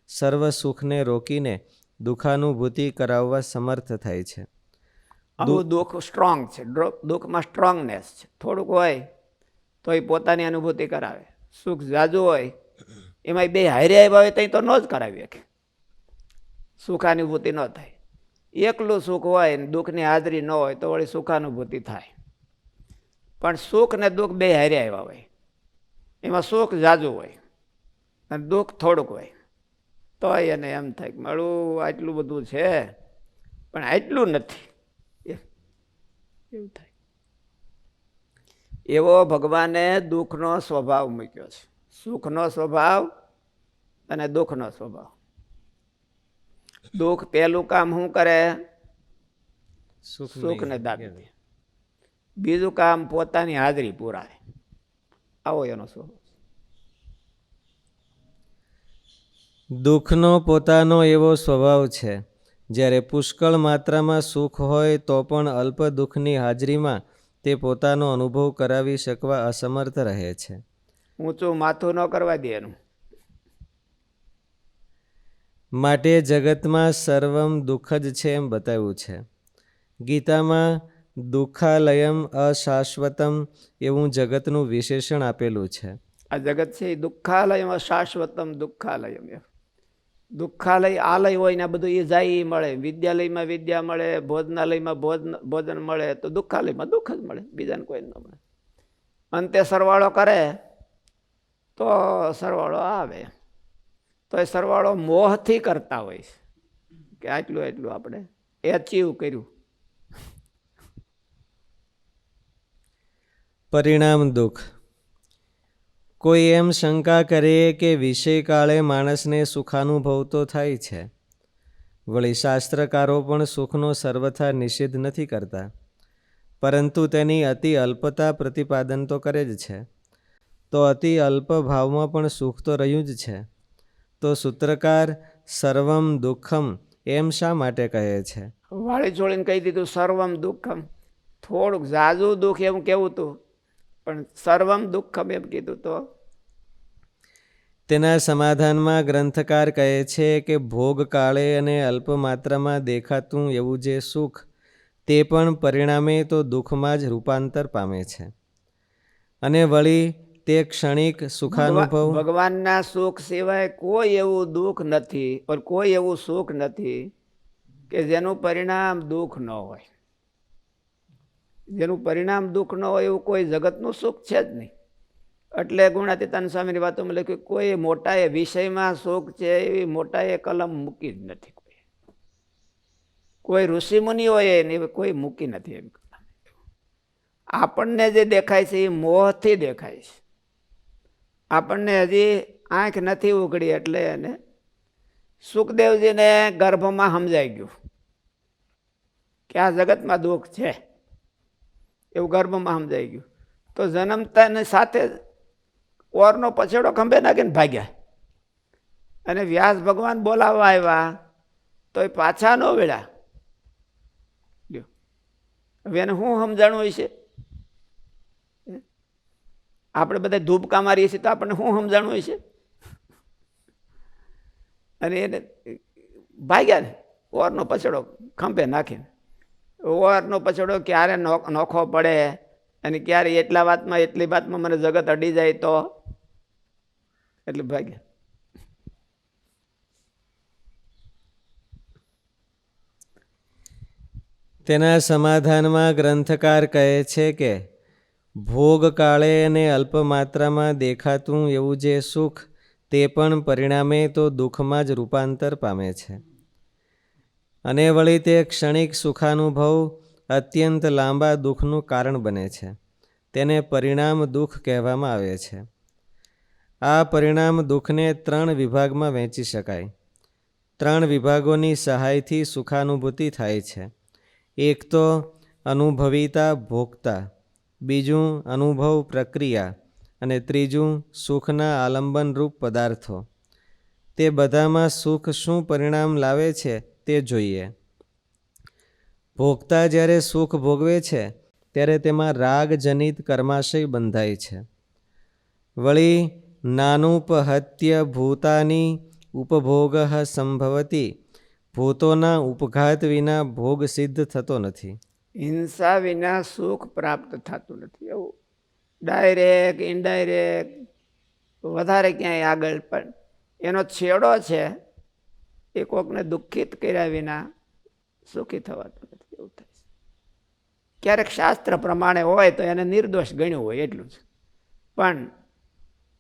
Speaker 3: સર્વ સુખને રોકીને દુઃખાનુભૂતિ કરાવવા સમર્થ થાય છે.
Speaker 2: આવું દુઃખ સ્ટ્રોંગ છે, દુઃખમાં સ્ટ્રોંગનેસ છે. થોડુંક હોય તો એ પોતાની અનુભૂતિ કરાવે. સુખ જાજુ હોય એમાં બે હારે આવ્યા હોય તો ન જ કરાવીએ કે સુખાનુભૂતિ ન થાય. એકલું સુખ હોય ને દુઃખની હાજરી ન હોય તો વળી સુખાનુભૂતિ થાય. પણ સુખ ને દુઃખ બે હારે આવ્યા હોય, એમાં સુખ જાજુ હોય અને દુઃખ થોડુંક હોય તો એને એમ થાય કે મારું આટલું બધું છે પણ આટલું નથી, એવું થાય. એવો ભગવાને દુઃખનો સ્વભાવ મૂક્યો છે. સુખનો સ્વભાવ અને દુઃખનો સ્વભાવ. દુઃખ પહેલું કામ શું કરે? સુખને દાબી દે. બીજું કામ પોતાની હાજરી પુરાવે. આવો એનો સ્વભાવ.
Speaker 3: દુઃખનો પોતાનો એવો સ્વભાવ છે. જ્યારે પુષ્કળ માત્રામાં સુખ હોય તો પણ અલ્પ દુઃખની હાજરીમાં તે પોતાનો અનુભવ કરાવી શકવા અસમર્થ રહે છે.
Speaker 2: ઊંચું માથું ન કરવા દે એનું.
Speaker 3: માટે જગતમાં સર્વમ દુઃખ જ છે એમ બતાવ્યું છે. ગીતામાં દુઃખાલયમ અશાશ્વતમ એવું જગતનું વિશેષણ આપેલું છે.
Speaker 2: આ જગત છે એ દુઃખાલયમ શાશ્વતમ દુઃખાલયમ. દુઃખાલય આલય હોય ને બધું એ જાય એ મળે. વિદ્યાલયમાં વિદ્યા મળે, ભોજનાલયમાં ભોજન મળે, તો દુઃખાલયમાં દુઃખ જ મળે, બીજાને કોઈ ન મળે. અંતે સરવાળો કરે તો સરવાળો આવે. તો એ સરવાળો મોહથી કરતા હોય છે કે આટલું એટલું આપણે એચીવ કર્યું.
Speaker 3: પરિણામ દુઃખ. કોઈ એમ શંકા કરે કે વિષય કાળે માણસને સુખાનુભવ તો થાય છે. વળી શાસ્ત્રકારો પણ સુખનો સર્વથા નિષેધ નથી કરતા, પરંતુ તેની અતિ અલ્પતા પ્રતિપાદન તો કરે જ છે. તો અતિ અલ્પ ભાવમાં પણ સુખ તો રહ્યું જ છે. તો સૂત્રકાર સર્વમ દુઃખમ એમ શા માટે કહે છે?
Speaker 2: વાળી છોડીને કહી દીધું સર્વમ દુઃખમ. થોડુંક ઝાઝુ દુઃખ એવું કેવું હતું, પણ સર્વમ દુઃખમ એમ કીધું તો
Speaker 3: તેના સમાધાનમાં ગ્રંથકાર કહે છે કે ભોગ કાળે અને અલ્પ માત્રામાં દેખાતું એવું જે સુખ તે પણ પરિણામે તો દુઃખમાં જ રૂપાંતર પામે છે. અને વળી તે ક્ષણિક સુખાનુભવ
Speaker 2: ભગવાનના સુખ સિવાય કોઈ એવું દુઃખ નથી, પણ કોઈ એવું સુખ નથી કે જેનું પરિણામ દુઃખ ન હોય. જેનું પરિણામ દુઃખ ન હોય એવું કોઈ જગતનું સુખ છે જ નહીં. એટલે ગુણાતીતાન સ્વામીની વાતોમાં લખ્યું કોઈ મોટાએ વિષયમાં સુખ છે એવી મોટાએ કલમ મૂકી જ નથી. કોઈ ઋષિમુનિઓએ કોઈ મૂકી નથી એમ. આપણને જે દેખાય છે એ મોહથી દેખાય છે. આપણને હજી આંખ નથી ઉઘડી એટલે એને સુખદેવજીને ગર્ભમાં સમજાઈ ગયું કે આ જગતમાં દુઃખ છે, એવું ગર્ભમાં સમજાઈ ગયું. તો જન્મતાની સાથે ઓરનો પછેડો ખંભે નાખીને ભાગ્યા. અને વ્યાસ ભગવાન બોલાવવા આવ્યા તો એ પાછા ન વળ્યા. હવે એને શું સમજાણું હોય છે? આપણે બધા ધૂપકા મારીએ છીએ તો આપણને શું સમજાણું હોય છે? અને એને ભાગ્યા ને ઓરનો પછડો ખંભે નાખીને. ઓરનો પછડો ક્યારે નોખો પડે અને ક્યારે એટલી વાતમાં મને જગત અડી જાય તો એટલે ભાગ્યા.
Speaker 3: તેના સમાધાનમાં ગ્રંથકાર કહે છે કે ભોગ કાળે અને અલ્પ માત્રામાં દેખાતું એવું જે સુખ તે પણ પરિણામે તો દુઃખમાં જ રૂપાંતર પામે છે. અને વળી તે ક્ષણિક સુખાનુભવ અત્યંત લાંબા દુઃખનું કારણ બને છે. તેને પરિણામ દુઃખ કહેવામાં આવે છે. આ પરિણામ દુઃખને 3 વિભાગમાં વહેંચી શકાય. 3 વિભાગોની સહાયથી સુખાનુભૂતિ થાય છે. એક તો અનુભવિતા ભોગતા, બીજું અનુભવ પ્રક્રિયા અને ત્રીજું સુખના આલંબનરૂપ પદાર્થો. તે બધામાં સુખ શું પરિણામ લાવે છે તે જોઈએ. ભોગતા જ્યારે સુખ ભોગવે છે ત્યારે તેમાં રાગજનિત કર્માશય બંધાય છે. વળી નાનુપહત્ય ભૂતાની ઉપભોગ સંભવતી, ભૂતોના ઉપઘાત વિના ભોગ સિદ્ધ થતો નથી.
Speaker 2: હિંસા વિના સુખ પ્રાપ્ત થતું નથી. એવું ડાયરેક્ટ ઇનડાયરેક્ટ વધારે ક્યાંય આગળ પણ એનો છેડો છે એ કોકને દુઃખિત કર્યા વિના સુખી થવાતું નથી. એવું થાય છે. ક્યારેક શાસ્ત્ર પ્રમાણે હોય તો એને નિર્દોષ ગણ્યું હોય એટલું જ, પણ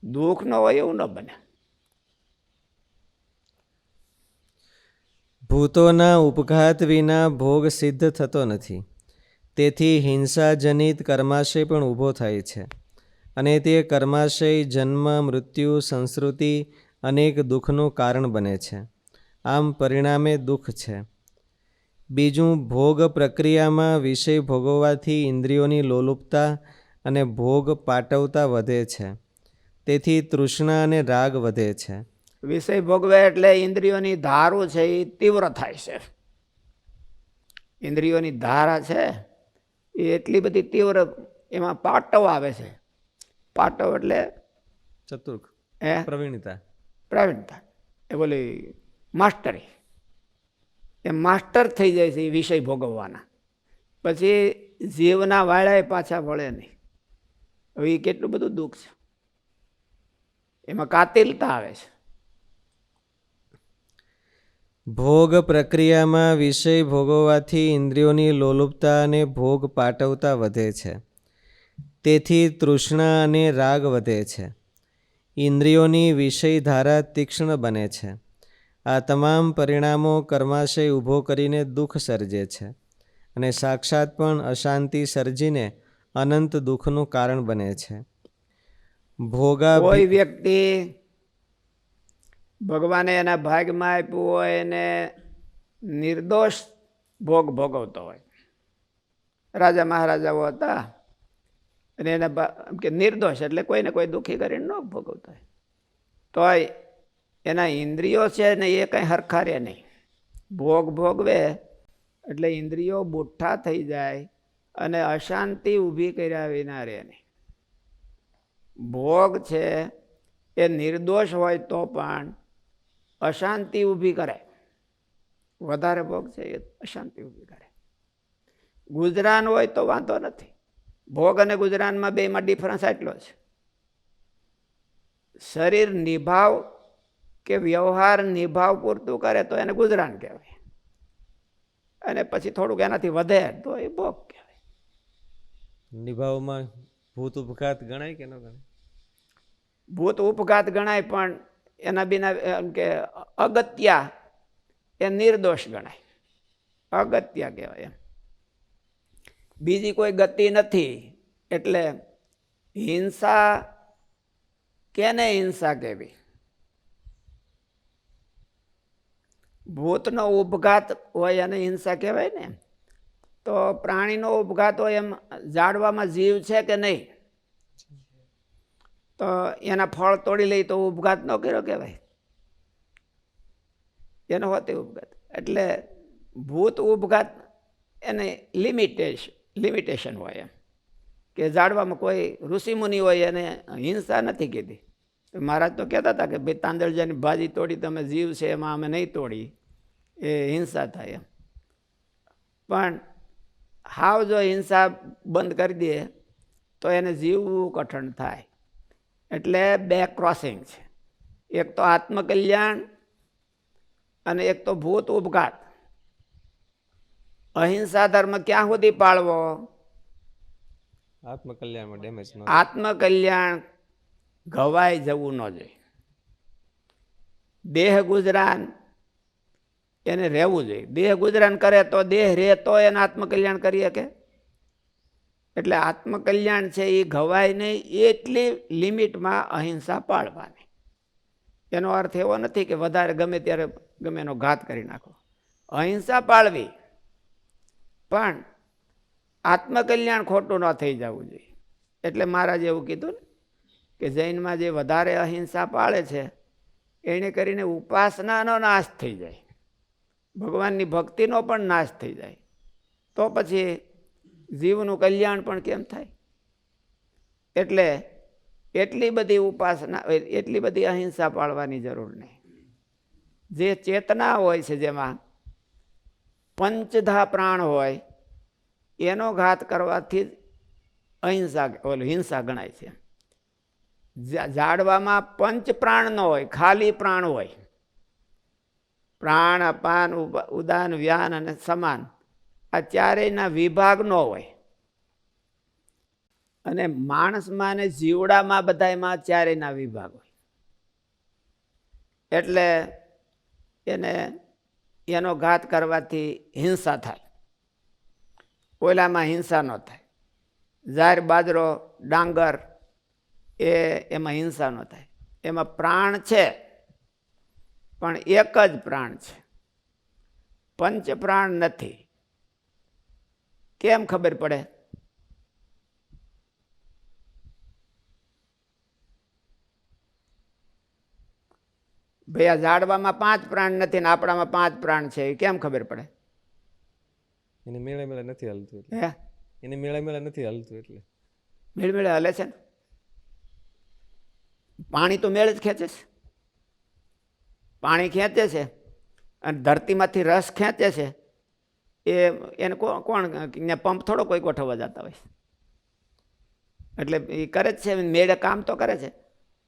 Speaker 2: દુઃખ ન હોય એવું ન બને.
Speaker 3: ભૂતોના ઉપઘાત વિના ભોગ સિદ્ધ થતો નથી. તેથી હિંસાજનિત કર્માશય પણ ઊભો થાય છે. અને તે કર્માશય જન્મ, મૃત્યુ, સંસ્કૃતિ અનેક દુઃખનું કારણ બને છે. આમ પરિણામે દુઃખ છે. બીજું, ભોગ પ્રક્રિયામાં વિષય ભોગવવાથી ઇન્દ્રિયોની લોલુપતા અને ભોગ પાટવતા વધે છે. તેથી તૃષ્ણા અને રાગ વધે છે.
Speaker 2: વિષય ભોગવે એટલે ઇન્દ્રિયોની ધારો છે એ તીવ્ર થાય છે. ઇન્દ્રિયોની ધારા છે એ એટલી બધી તીવ્ર, એમાં પાટવ આવે છે. પાટવ એટલે
Speaker 3: ચતુર્ક
Speaker 2: હે
Speaker 3: પ્રવીણતા.
Speaker 2: પ્રવીણતા, એ બોલી માસ્ટરી. એ માસ્ટર થઈ જાય છે એ વિષય ભોગવવાના. પછી જીવના વાળાએ પાછા વળે નહીં. હવે એ કેટલું બધું દુઃખ છે. એમાં કાતિલતા આવે છે.
Speaker 3: ભોગ પ્રક્રિયામાં વિષય ભોગવવાથી ઇન્દ્રિયોની લોલુપતા અને ભોગ પાટવતા વધે છે. તેથી તૃષ્ણા અને રાગ વધે છે. ઇન્દ્રિયોની વિષય ધારા તીક્ષ્ણ બને છે. આ તમામ પરિણામો કર્માશય ઊભો કરીને દુઃખ સર્જે છે અને સાક્ષાત પણ અશાંતિ સર્જીને અનંત દુઃખનું કારણ બને છે.
Speaker 2: કોઈ વ્યક્તિ ભગવાને એના ભાગમાં આપ્યું હોય એને નિર્દોષ ભોગ ભોગવતો હોય. રાજા મહારાજાઓ હતા અને એના કે નિર્દોષ એટલે કોઈને કોઈ દુઃખી કરીને ન ભોગવતા હોય, તોય એના ઇન્દ્રિયો છે ને એ કંઈ હરખા રહે નહીં. ભોગ ભોગવે એટલે ઇન્દ્રિયો બુઠ્ઠા થઈ જાય અને અશાંતિ ઊભી કર્યા વિના રહે નહીં. ભોગ છે એ નિર્દોષ હોય તો પણ અશાંતિ ઊભી કરે. વધારે ભોગ છે એ અશાંતિ ઊભી કરે. ગુજરાન હોય તો વાંધો નથી. ભોગ અને ગુજરાનમાં બેમાં ડિફરન્સ એટલો છે. શરીર નિભાવ કે વ્યવહાર નિભાવ પૂરતું કરે તો એને ગુજરાન કહેવાય, અને પછી થોડુંક એનાથી વધે તો એ ભોગ કહેવાય.
Speaker 3: નિભાવમાં ભૂત ઉપઘાત ગણાય કે ન ગણાય?
Speaker 2: ભૂત ઉપઘાત ગણાય, પણ એના બિના એમ કે અગત્યા એ નિર્દોષ ગણાય. અગત્યા કહેવાય એમ. બીજી કોઈ ગતિ નથી એટલે હિંસા કેને હિંસા કહેવી? ભૂતનો ઉપઘાત હોય અને હિંસા કહેવાય ને. તો પ્રાણીનો ઉપઘાત હોય એમ ઝાડવામાં જીવ છે કે નહીં? તો એના ફળ તોડી લઈ તો ઉપઘાત ન કર્યો કહેવાય, એનો હોતે ઉપઘાત. એટલે ભૂત ઉપઘાત એને લિમિટેશન હોય એમ કે ઝાડવામાં કોઈ ઋષિમુનિ હોય એને હિંસા નથી કીધી. મહારાજ તો કહેતા હતા કે ભાઈ તાંદળજાની ભાજી તોડી તમે જીવ છે એમાં અમે નહીં તોડી, એ હિંસા થાય એમ. પણ હાવ જો હિંસા બંધ કરી દે તો એને જીવવું કઠણ થાય. એટલે બે ક્રોસિંગ છે, એક તો આત્મકલ્યાણ અને એક તો ભૂત ઉપઘાત. અહિંસા ધર્મ ક્યાં સુધી પાળવો?
Speaker 3: આત્મકલ્યાણમાં ડેમેજ ન
Speaker 2: આત્મકલ્યાણ ઘવાઈ જવું ન જોઈએ. દેહ ગુજરાન એને રહેવું જોઈએ. દેહ ગુજરાન કરે તો દેહ રહે તો એને આત્મકલ્યાણ કરી શકે. એટલે આત્મકલ્યાણ છે એ ઘવાય નહીં એટલી લિમિટમાં અહિંસા પાળવાની. એનો અર્થ એવો નથી કે વધારે ગમે ત્યારે ગમે એનો ઘાત કરી નાખો. અહિંસા પાળવી, પણ આત્મકલ્યાણ ખોટું ન થઈ જવું જોઈએ. એટલે મહારાજે એવું કીધું ને કે જૈનમાં જે વધારે અહિંસા પાળે છે એને કરીને ઉપાસનાનો નાશ થઈ જાય, ભગવાનની ભક્તિનો પણ નાશ થઈ જાય, તો પછી જીવનું કલ્યાણ પણ કેમ થાય? એટલે એટલી બધી ઉપાસના, એટલી બધી અહિંસા પાળવાની જરૂર નહીં. જે ચેતના હોય છે, જેમાં પંચધા પ્રાણ હોય, એનો ઘાત કરવાથી હિંસા ગણાય છે. ઝાડવામાં પંચ પ્રાણ ન હોય, ખાલી પ્રાણ હોય. પ્રાણ, અપાન, ઉદાન, વ્યાન અને સમાન, આ ચારેયના વિભાગ ન હોય. અને માણસમાં ને જીવડામાં બધામાં ચારેયના વિભાગ હોય. એટલે એનો ઘાત કરવાથી હિંસા થાય. ઓલામાં હિંસા ન થાય. ઝાર, બાજરો, ડાંગર એમાં હિંસા ન થાય. એમાં પ્રાણ છે, પણ એક જ પ્રાણ છે, પંચ પ્રાણ નથી. કેમ ખબર પડે? ભાઈ આ ઝાડવામાં 5 પ્રાણ નથી ને આપણામાં 5 પ્રાણ છે, એ કેમ ખબર પડે?
Speaker 3: એને મેળે મેળે નથી હાલતું એટલે.
Speaker 2: હે,
Speaker 3: એને મેળે મેળે નથી હાલતું એટલે.
Speaker 2: મેળ મેળે હલે છે ને. પાણી તો મેળ જ ખેંચે છે. પાણી ખેંચે છે અને ધરતીમાંથી રસ ખેંચે છે. એને કોણ પંપ થોડો કોઈ ગોઠવવા જતા હોય. એટલે એ કરે જ છે, મેળે કામ તો કરે છે.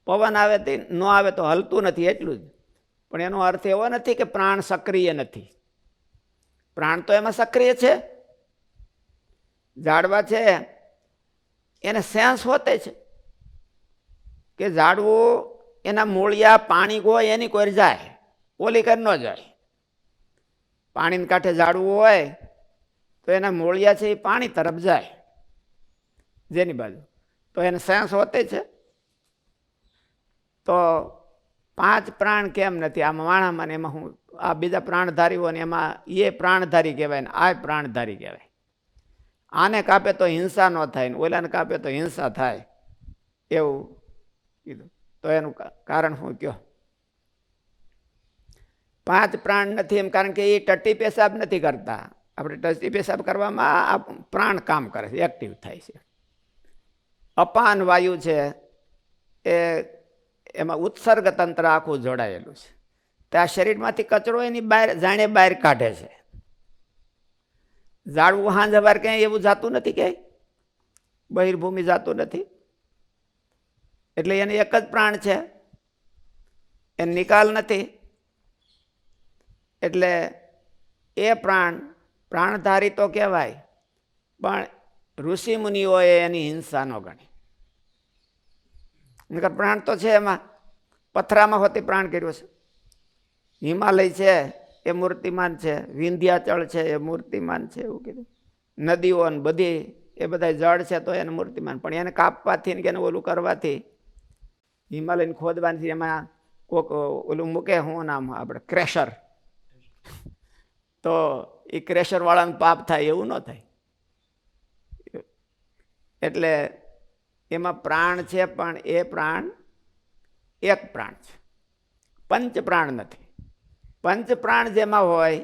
Speaker 2: પવન આવે તે ન આવે તો હલતું નથી, એટલું જ. પણ એનો અર્થ એવો નથી કે પ્રાણ સક્રિય નથી. પ્રાણ તો એમાં સક્રિય છે. ઝાડવા છે એને સેન્સ હોતે છે કે ઝાડવું એના મૂળિયા પાણી હોય એની કોઈ જાય, ઓલી કર ન જાય. પાણીને કાંઠે ઝાડવું હોય તો એના મૂળિયા છે એ પાણી તરફ જાય, જેની બાજુ. તો એને સેન્સ હોતે છે. તો 5 પ્રાણ કેમ નથી આમાં માણામાં ને? એમાં હું આ બીજા પ્રાણધારીઓ ને એમાં એ પ્રાણધારી કહેવાય ને આ પ્રાણધારી કહેવાય. આને કાપે તો હિંસા ન થાય ને ઓલાને કાપે તો હિંસા થાય, એવું કીધું. તો એનું કારણ શું કયો? 5 પ્રાણ નથી એમ કારણ કે એ ટટ્ટી પેશાબ નથી કરતા. આપણે ટટ્ટી પેશાબ કરવામાં આ પ્રાણ કામ કરે છે, એક્ટિવ થાય છે. અપાન વાયુ છે એમાં ઉત્સર્ગ તંત્ર આખું જોડાયેલું છે. તો આ શરીરમાંથી કચરો એની બહાર જાણે બહાર કાઢે છે. ઝાડવું હાંજ હવાર ક્યાંય એવું જાતું નથી, ક્યાંય બહિર્ભૂમિ જાતું નથી. એટલે એને એક જ પ્રાણ છે, એને નિકાલ નથી. એટલે એ પ્રાણધારી તો કહેવાય, પણ ઋષિ મુનિઓએ એની હિંસા ન ગણી. નકર પ્રાણ તો છે એમાં. પથરામાં હોતી પ્રાણ કર્યો છે. હિમાલય છે એ મૂર્તિમાન છે, વિંધ્યાચળ છે એ મૂર્તિમાન છે, એવું કીધું. નદીઓ ને બધી એ બધા જળ છે તો એને મૂર્તિમાન. પણ એને કાપવાથી કે એને ઓલું કરવાથી, હિમાલયને ખોદવાથી એમાં કોક ઓલું મૂકે, શું નામ આપણે, ક્રેશર, તો એ ક્રેશરવાળાનું પાપ થાય એવું ન થાય. એટલે એમાં પ્રાણ છે, પણ એ પ્રાણ એક પ્રાણ છે, પંચ પ્રાણ નથી. પંચ પ્રાણ જેમાં હોય,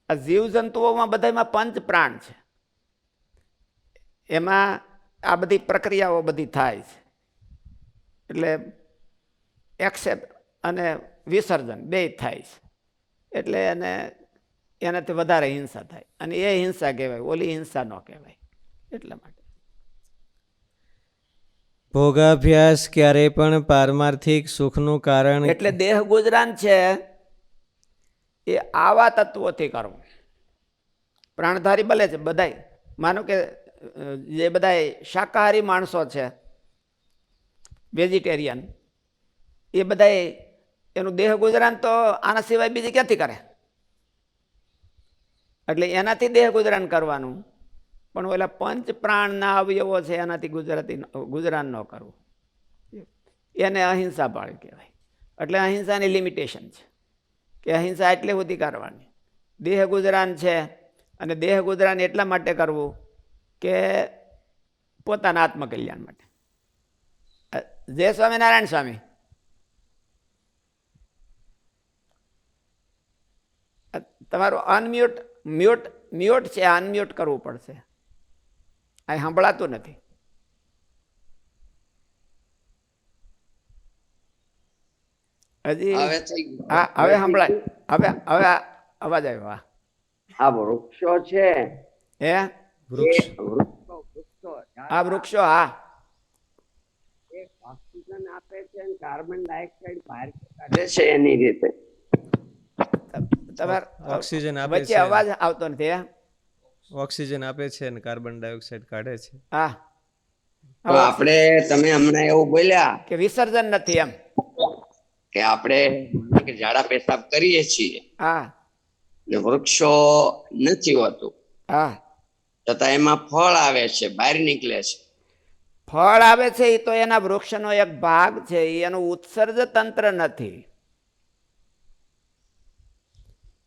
Speaker 2: આ જીવજંતુઓમાં બધામાં પંચ પ્રાણ છે. એમાં આ બધી પ્રક્રિયાઓ બધી થાય છે. એટલે એક્સેપ્ટ અને વિસર્જન બે થાય છે. એટલે એનાથી વધારે હિંસા થાય, અને એ હિંસા કહેવાય, ઓલી હિંસા ન કહેવાય. એટલા માટે
Speaker 3: ભોગાભ્યાસ ક્યારેય પણ પારમાર્થિક સુખનું કારણ
Speaker 2: એટલે દેહ ગુજરાન છે એ આવા તત્વોથી કરવું. પ્રાણધારી ભલે છે બધાય, માનો કે જે બધા શાકાહારી માણસો છે, વેજીટેરિયન, એ બધા એનું દેહ ગુજરાન તો આના સિવાય બીજી ક્યાંથી કરે? એટલે એનાથી દેહ ગુજરાન કરવાનું, પણ ઓલા પંચ પ્રાણના અવયવો છે એનાથી ગુજરાન ન કરવું. એને અહિંસા પાળ કહેવાય. એટલે અહિંસાની લિમિટેશન છે કે અહિંસા એટલે સુધી કરવાની. દેહ ગુજરાન છે, અને દેહ ગુજરાન એટલા માટે કરવું કે પોતાના આત્મકલ્યાણ માટે. જય સ્વામિનારાયણ સ્વામી. તમારું મ્યુટ છે, અનમ્યુટ કરવું પડશે. અહીં સંભળાતું નથી. હજી હા, હવે સંભળાય. હવે અવાજ આવ્યો.
Speaker 5: આ વૃક્ષો છે
Speaker 2: હે
Speaker 3: વૃક્ષ
Speaker 2: આ વૃક્ષો, હા,
Speaker 5: એ ઓક્સિજન આપે છે અને કાર્બન ડાયોક્સાઇડ બહાર કાઢે છે એની રીતે.
Speaker 2: તમારે
Speaker 3: ઓક્સિજન આપે
Speaker 2: વચ્ચે
Speaker 3: છે,
Speaker 2: અવાજ આવતો નથી.
Speaker 3: ઓક્સિજન આપે છે અને કાર્બન ડાયોક્સાઇડ કાઢે છે.
Speaker 2: હા,
Speaker 5: તો આપણે તમે હમણાં એવું બોલ્યા
Speaker 2: કે વિસર્જન નથી એમ.
Speaker 5: કે આપણે ઝાડા પેશાબ કરીએ છીએ,
Speaker 2: હા
Speaker 5: ને વૃક્ષો નથી હોતું,
Speaker 2: હા,
Speaker 5: છતાં એમાં ફળ આવે છે, બહાર નીકળે છે.
Speaker 2: ફળ આવે છે એ તો એના વૃક્ષનો એક ભાગ છે, એનું ઉત્સર્જ તંત્ર નથી.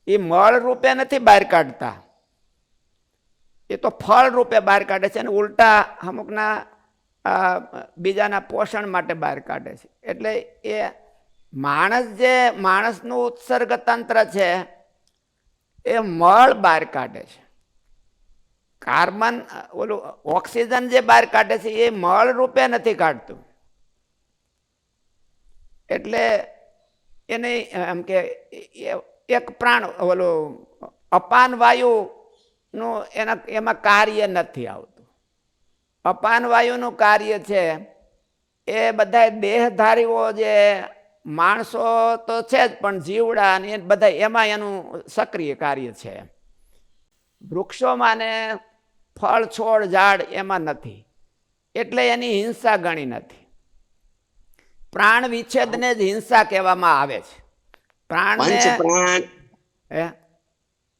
Speaker 2: એ મળ રૂપે નથી બહાર કાઢતા, એ તો ફળ રૂપે બહાર કાઢે છે, અને ઉલટા અમુકના બીજાના પોષણ માટે બહાર કાઢે છે. એટલે એ માણસનું ઉત્સર્ગ તંત્ર છે એ મળ બહાર કાઢે છે. કાર્બન ઓલું ઓક્સિજન જે બહાર કાઢે છે એ મળ રૂપે નથી કાઢતું. એટલે એને એમ કે એક પ્રાણ ઓલું અપાન વાયુનું એમાં કાર્ય નથી આવતું. અપાન વાયુનું કાર્ય છે એ બધા દેહધારીઓ જે માણસો તો છે જ, પણ જીવડા ને બધા એમાં એનું સક્રિય કાર્ય છે. વૃક્ષોમાં ને ફળ છોડ ઝાડ એમાં નથી, એટલે એની હિંસા ગણી નથી. પ્રાણ વિચ્છેદને જ હિંસા કહેવામાં આવે છે. પ્રાણને
Speaker 5: પંચ પ્રાણ,
Speaker 2: હે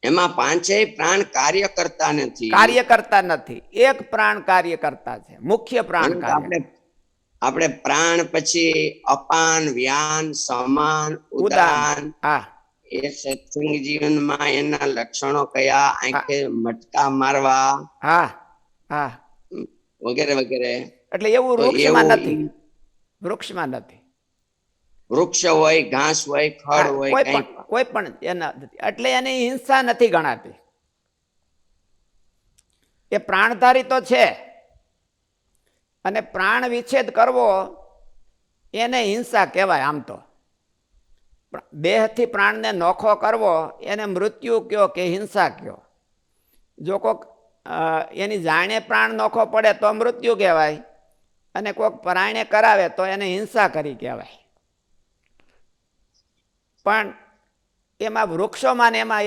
Speaker 5: એમાં પાંચેય પ્રાણ કાર્ય કરતા નથી.
Speaker 2: કાર્ય કરતા નથી, એક પ્રાણ કાર્ય કરતા છે, મુખ્ય પ્રાણ
Speaker 5: એને તો
Speaker 2: કાર્ય.
Speaker 5: આપણે પ્રાણ પછી અપાન, વ્યાન, સમાન, ઉદાન,
Speaker 2: હા
Speaker 5: એ સત્સંગ જીવનમાં એના લક્ષણો કયા, આંખે મટકા મારવા,
Speaker 2: હા હા,
Speaker 5: વગેરે વગેરે.
Speaker 2: એટલે એવું
Speaker 5: તો
Speaker 2: વૃક્ષમાં
Speaker 5: એવું
Speaker 2: નથી. વૃક્ષમાં નથી.
Speaker 5: વૃક્ષ હોય, ઘાસ હોય, ખડ હોય, કઈ
Speaker 2: કોઈ પણ એના નથી. એટલે એની હિંસા નથી ગણાતી. એ પ્રાણધારી તો છે, અને પ્રાણ વિચ્છેદ કરવો એને હિંસા કહેવાય. આમ તો દેહથી પ્રાણને નોખો કરવો એને મૃત્યુ કયો કે હિંસા કયો. જો કોઈક એની જાણે પ્રાણ નોખો પડે તો મૃત્યુ કહેવાય, અને કોઈક પરાયણે કરાવે તો એને હિંસા કરી કહેવાય. પણ એમાં વૃક્ષોમાં ને એમાં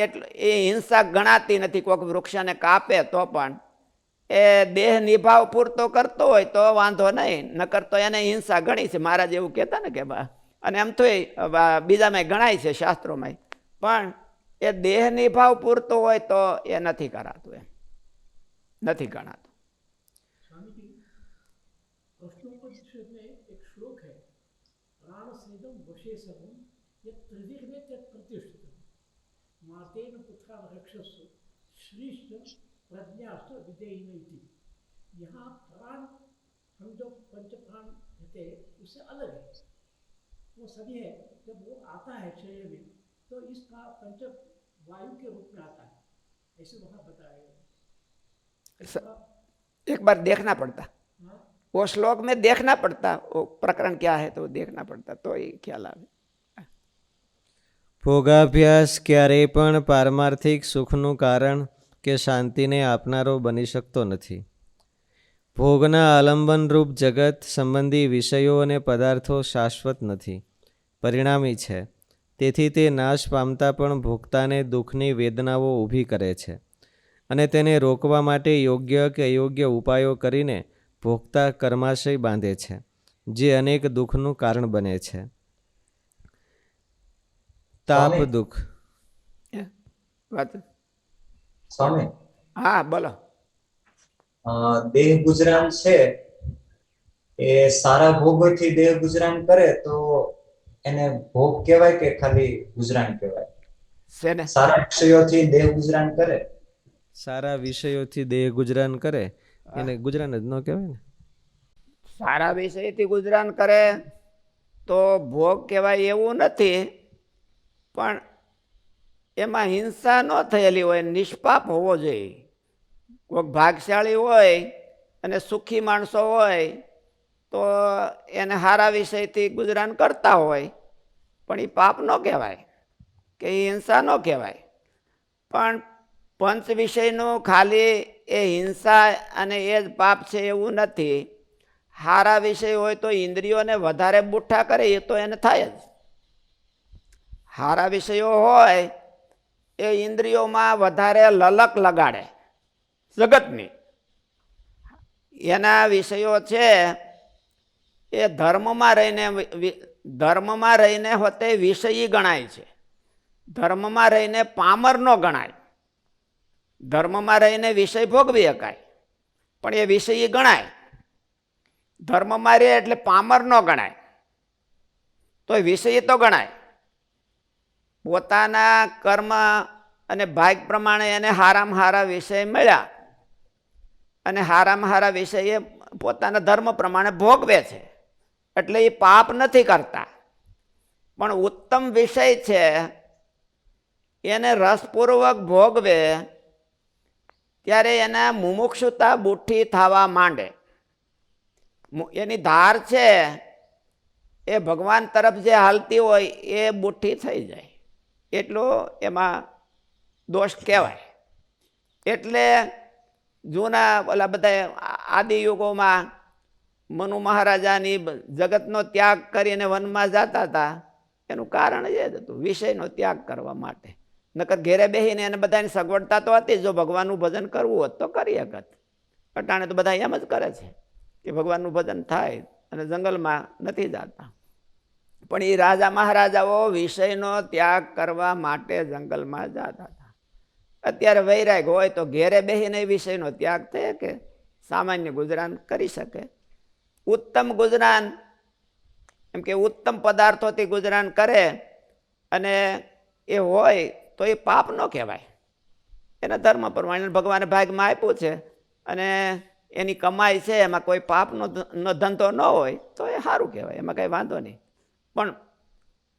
Speaker 2: એ હિંસા ગણાતી નથી. કોઈક વૃક્ષને કાપે તો પણ એ દેહ નિભાવ પૂરતો કરતો હોય તો વાંધો નહીં, ન કરતો એને હિંસા ગણી છે. મહારાજ એવું કહેતા ને કે અને એમ તો બીજામાં ગણાય છે શાસ્ત્રોમાં, પણ એ દેહ નિભાવ પૂરતો હોય તો એ નથી કરાતું, એમ નથી ગણાતું.
Speaker 6: स्वामी जी प्रश्नोपनिषद में एक श्लोक है, प्राण सेदम वशे सर्वम यत् त्रिदिग्ने तत् प्रतिष्ठितम। मातेन पुत्रान रक्षसु श्रीष्ठ प्रज्ञास्थ विधेयिन इति। यहाँ प्राण, हम जो पंच प्राण कहते हैं उससे अलग है, वो सभी है। जब वो आता है शरीर में तो इसका पंच वायु के रूप में आता है, ऐसे वहाँ बताया गया।
Speaker 2: एक बार देखना पड़ता,
Speaker 6: हाँ,
Speaker 2: वो श्लोक में देखना पड़ता, वो प्रकरण क्या है तो देखना पड़ता तो ये ख्याल આવે.
Speaker 3: ભોગાભ્યાસ ક્યારેય પણ પારમાર્થિક સુખનું કારણ કે શાંતિને આપનારો બની શકતો નથી. ભોગના આલંબનરૂપ જગત સંબંધી વિષયો અને પદાર્થો શાશ્વત નથી, પરિણામી છે. તેથી તે નાશ પામતા પણ ભોગતાને દુઃખની વેદનાઓ ઊભી કરે છે અને તેને રોકવા માટે યોગ્ય કે અયોગ્ય ઉપાયો કરીને ભોગતા કર્માશય બાંધે છે, જે અનેક દુઃખનું કારણ બને છે. તાપ
Speaker 7: સ્વામી.
Speaker 3: દુઃખ.
Speaker 2: વાત
Speaker 7: સ્વામી,
Speaker 2: હા બોલો.
Speaker 7: દેહ ગુજરાન છે એ સારા ભોગોથી દેહ ગુજરાન કરે તો એને ભોગ કહેવાય કે ખાલી ગુજરાન કહેવાય?
Speaker 2: શેને?
Speaker 7: સારા વિષયોથી દેહ ગુજરાન કરે,
Speaker 3: સારા વિષયોથી દેહ ગુજરાન કરે એને ગુજરાન જ ન કહેવાય ને.
Speaker 2: સારા વિષયથી ગુજરાન કરે તો ભોગ કહેવાય એવું નથી, પણ એમાં હિંસા ન થયેલી હોય, નિષ્પાપ હોવો જોઈએ. કોઈક ભાગશાળી હોય અને સુખી માણસો હોય તો એને સારા વિષયથી ગુજરાન કરતા હોય, પણ એ પાપ ન કહેવાય કે એ હિંસા ન કહેવાય. પણ પંચ વિષયનું ખાલી એ હિંસા અને એ જ પાપ છે એવું નથી. સારા વિષય હોય તો ઇન્દ્રિયોને વધારે બુઠ્ઠા કરે એ તો એને થાય જ. સારા વિષયો હોય એ ઇન્દ્રિયોમાં વધારે લલક લગાડે જગતની. એના વિષયો છે એ ધર્મમાં રહીને હોતે વિષયી ગણાય છે, ધર્મમાં રહીને પામર ન ગણાય. ધર્મમાં રહીને વિષય ભોગવી શકાય પણ એ વિષયી ગણાય. ધર્મમાં રહે એટલે પામર ન ગણાય, તો વિષયી તો ગણાય. પોતાના કર્મ અને ભાગ પ્રમાણે એને હારામાં હારા વિષય મળ્યા અને હારામાં હારા વિષય એ પોતાના ધર્મ પ્રમાણે ભોગવે છે, એટલે એ પાપ નથી કરતા. પણ ઉત્તમ વિષય છે એને રસપૂર્વક ભોગવે ત્યારે એના મુમુક્ષુતા બુઠ્ઠી થવા માંડે. એની ધાર છે એ ભગવાન તરફ જે હાલતી હોય એ બુઠ્ઠી થઈ જાય, એટલો એમાં દોષ કહેવાય. એટલે જૂના ઓલા બધા આદિયુગોમાં મનુ મહારાજાની જગતનો ત્યાગ કરીને વનમાં જતા હતા, એનું કારણ એ જ હતું, વિષયનો ત્યાગ કરવા માટે. નકર ઘેરે બેસીને એને બધાની સગવડતા તો હતી, જો ભગવાનનું ભજન કરવું હોત તો કરી શકત. અટાણે તો બધા એમ જ કરે છે કે ભગવાનનું ભજન થાય અને જંગલમાં નથી જતા. પણ એ રાજા મહારાજાઓ વિષયનો ત્યાગ કરવા માટે જંગલમાં જતા હતા. અત્યારે વૈરાગ હોય તો ઘેરે બેસીને વિષયનો ત્યાગ થાય કે સામાન્ય ગુજરાન કરી શકે. ઉત્તમ ગુજરાન એમ કે ઉત્તમ પદાર્થોથી ગુજરાન કરે અને એ હોય તો એ પાપ ન કહેવાય. એના ધર્મ પ્રમાણે ભગવાને ભાગમાં આપ્યું છે અને એની કમાઈ છે, એમાં કોઈ પાપનો ધંધો ન હોય તો એ સારું કહેવાય, એમાં કંઈ વાંધો નહીં. પણ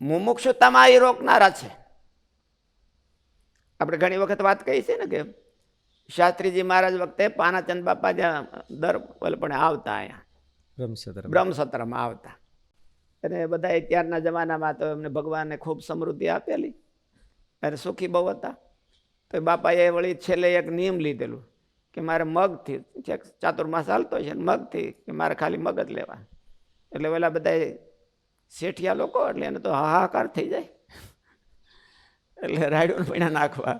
Speaker 2: મુમુક્ષુતામાં એ રોકનારા છે. આપણે ઘણી વખત વાત કહી છે ને કે શાસ્ત્રીજી મહારાજ વખતે પાનાચંદ બાપા જ્યાં દર પણ આવતા અહીંયા બ્રહ્મસત્રમાં આવતા, અને બધા ત્યારના જમાનામાં તો એમને ભગવાને ખૂબ સમૃદ્ધિ આપેલી અને સુખી બહુ હતા. તો બાપાએ વળી છેલ્લે એક નિયમ લીધેલું કે મારે મગથી ચાતુર્માસ ચાલતો છે, મગથી કે મારે ખાલી મગ જ લેવા. એટલે પેલા બધા શેઠિયા લોકો એટલે એને તો હાહાકાર થઈ જાય, એટલે રાયડું પૈણા નાખવા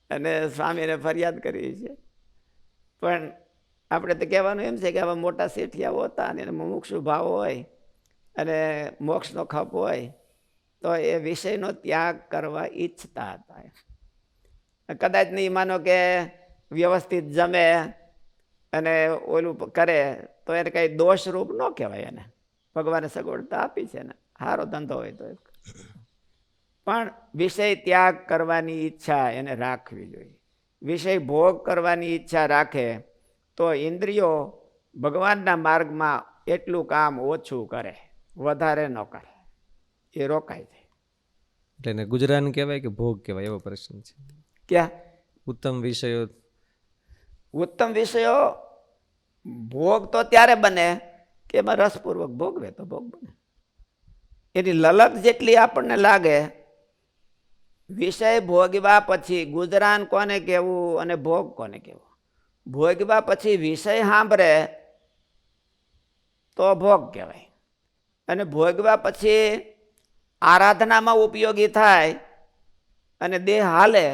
Speaker 2: અને સ્વામીને ફરિયાદ કરી છે. પણ આપણે તો કહેવાનું એમ છે કે આવા મોટા શેઠિયાઓ હતા અને એને મુમુક્ષુ ભાવ હોય અને મોક્ષનો ખપ હોય તો એ વિષયનો ત્યાગ કરવા ઈચ્છતા હતા. કદાચ નહીં માનો કે વ્યવસ્થિત જમે અને ઓલું કરે તો એને કંઈ દોષરૂપ ન કહેવાય. એને ભગવાને સગવડતા આપી છે ને, સારો ધંધો હોય તો. પણ પણ વિષય ત્યાગ કરવાની ઈચ્છા એને રાખવી જોઈએ. વિષય ભોગ કરવાની ઈચ્છા રાખે તો ઇન્દ્રિયો ભગવાનના માર્ગમાં એટલું કામ ઓછું કરે, વધારે ન કરે, એ રોકાય જાય.
Speaker 3: એટલે એને ગુજરાન કહેવાય કે ભોગ કહેવાય એવો પ્રશ્ન છે.
Speaker 2: ક્યાં
Speaker 3: ઉત્તમ વિષયો
Speaker 2: ઉત્તમ વિષયો ભોગ તો ત્યારે બને કે એમાં રસપૂર્વક ભોગવે તો ભોગ બને. એની લલક જેટલી આપણને લાગે, વિષય ભોગવા પછી ગુજરાન કોને કહેવું અને ભોગ કોને કહેવું. ભોગવા પછી વિષય સાંભળે તો ભોગ કહેવાય, અને ભોગવા પછી આરાધનામાં ઉપયોગી થાય અને દેહ હાલે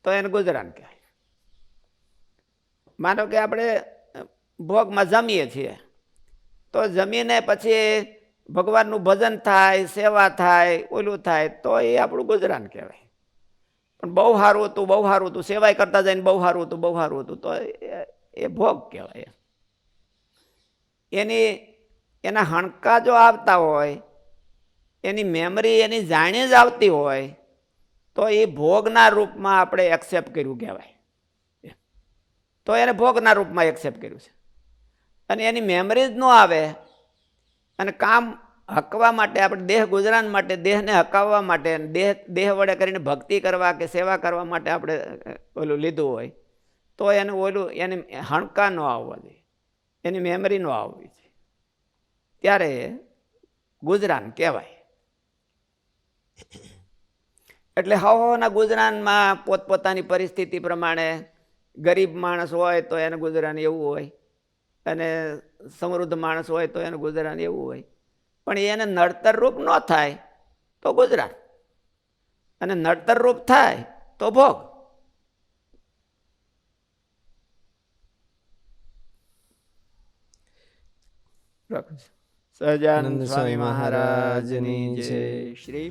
Speaker 2: તો એને ગુજરાન કહેવાય. માનો કે આપણે ભોગમાં જમીએ છીએ, તો જમીને પછી ભગવાનનું ભજન થાય, સેવા થાય, ઓલું થાય તો એ આપણું ગુજરાન કહેવાય. પણ બહુ સારું હતું, બહુ સારું હતું, સેવાય કરતા જઈને બહુ સારું હતું, બહુ સારું હતું, તો એ ભોગ કહેવાય. એના હણકા જો આવતા હોય, એની મેમરી એની જાણી જ આવતી હોય તો એ ભોગના રૂપમાં આપણે એક્સેપ્ટ કર્યું કહેવાય. તો એને ભોગના રૂપમાં એક્સેપ્ટ કર્યું છે. અને એની મેમરી જ ન આવે અને કામ હકવા માટે, આપણે દેહ ગુજરાન માટે, દેહને હકાવવા માટે, દેહ વડે કરીને ભક્તિ કરવા કે સેવા કરવા માટે આપણે ઓલું લીધું હોય તો એને ઓલું એને હણકા ન આવવા જોઈએ, એની મેમરી ન આવવી જોઈએ, ત્યારે ગુજરાન કહેવાય. એટલે હવના ગુજરાનમાં પોતપોતાની પરિસ્થિતિ પ્રમાણે ગરીબ માણસ હોય તો એને ગુજરાન એવું હોય, અને સમૃદ્ધ માણસ હોય તો એને ગુજરાન એવું હોય. પણ એને નડતર રૂપ ન થાય તો ગુજરાન, અને નડતર રૂપ થાય તો ભોગ. સહજાનંદ સ્વામી મહારાજની જય. શ્રી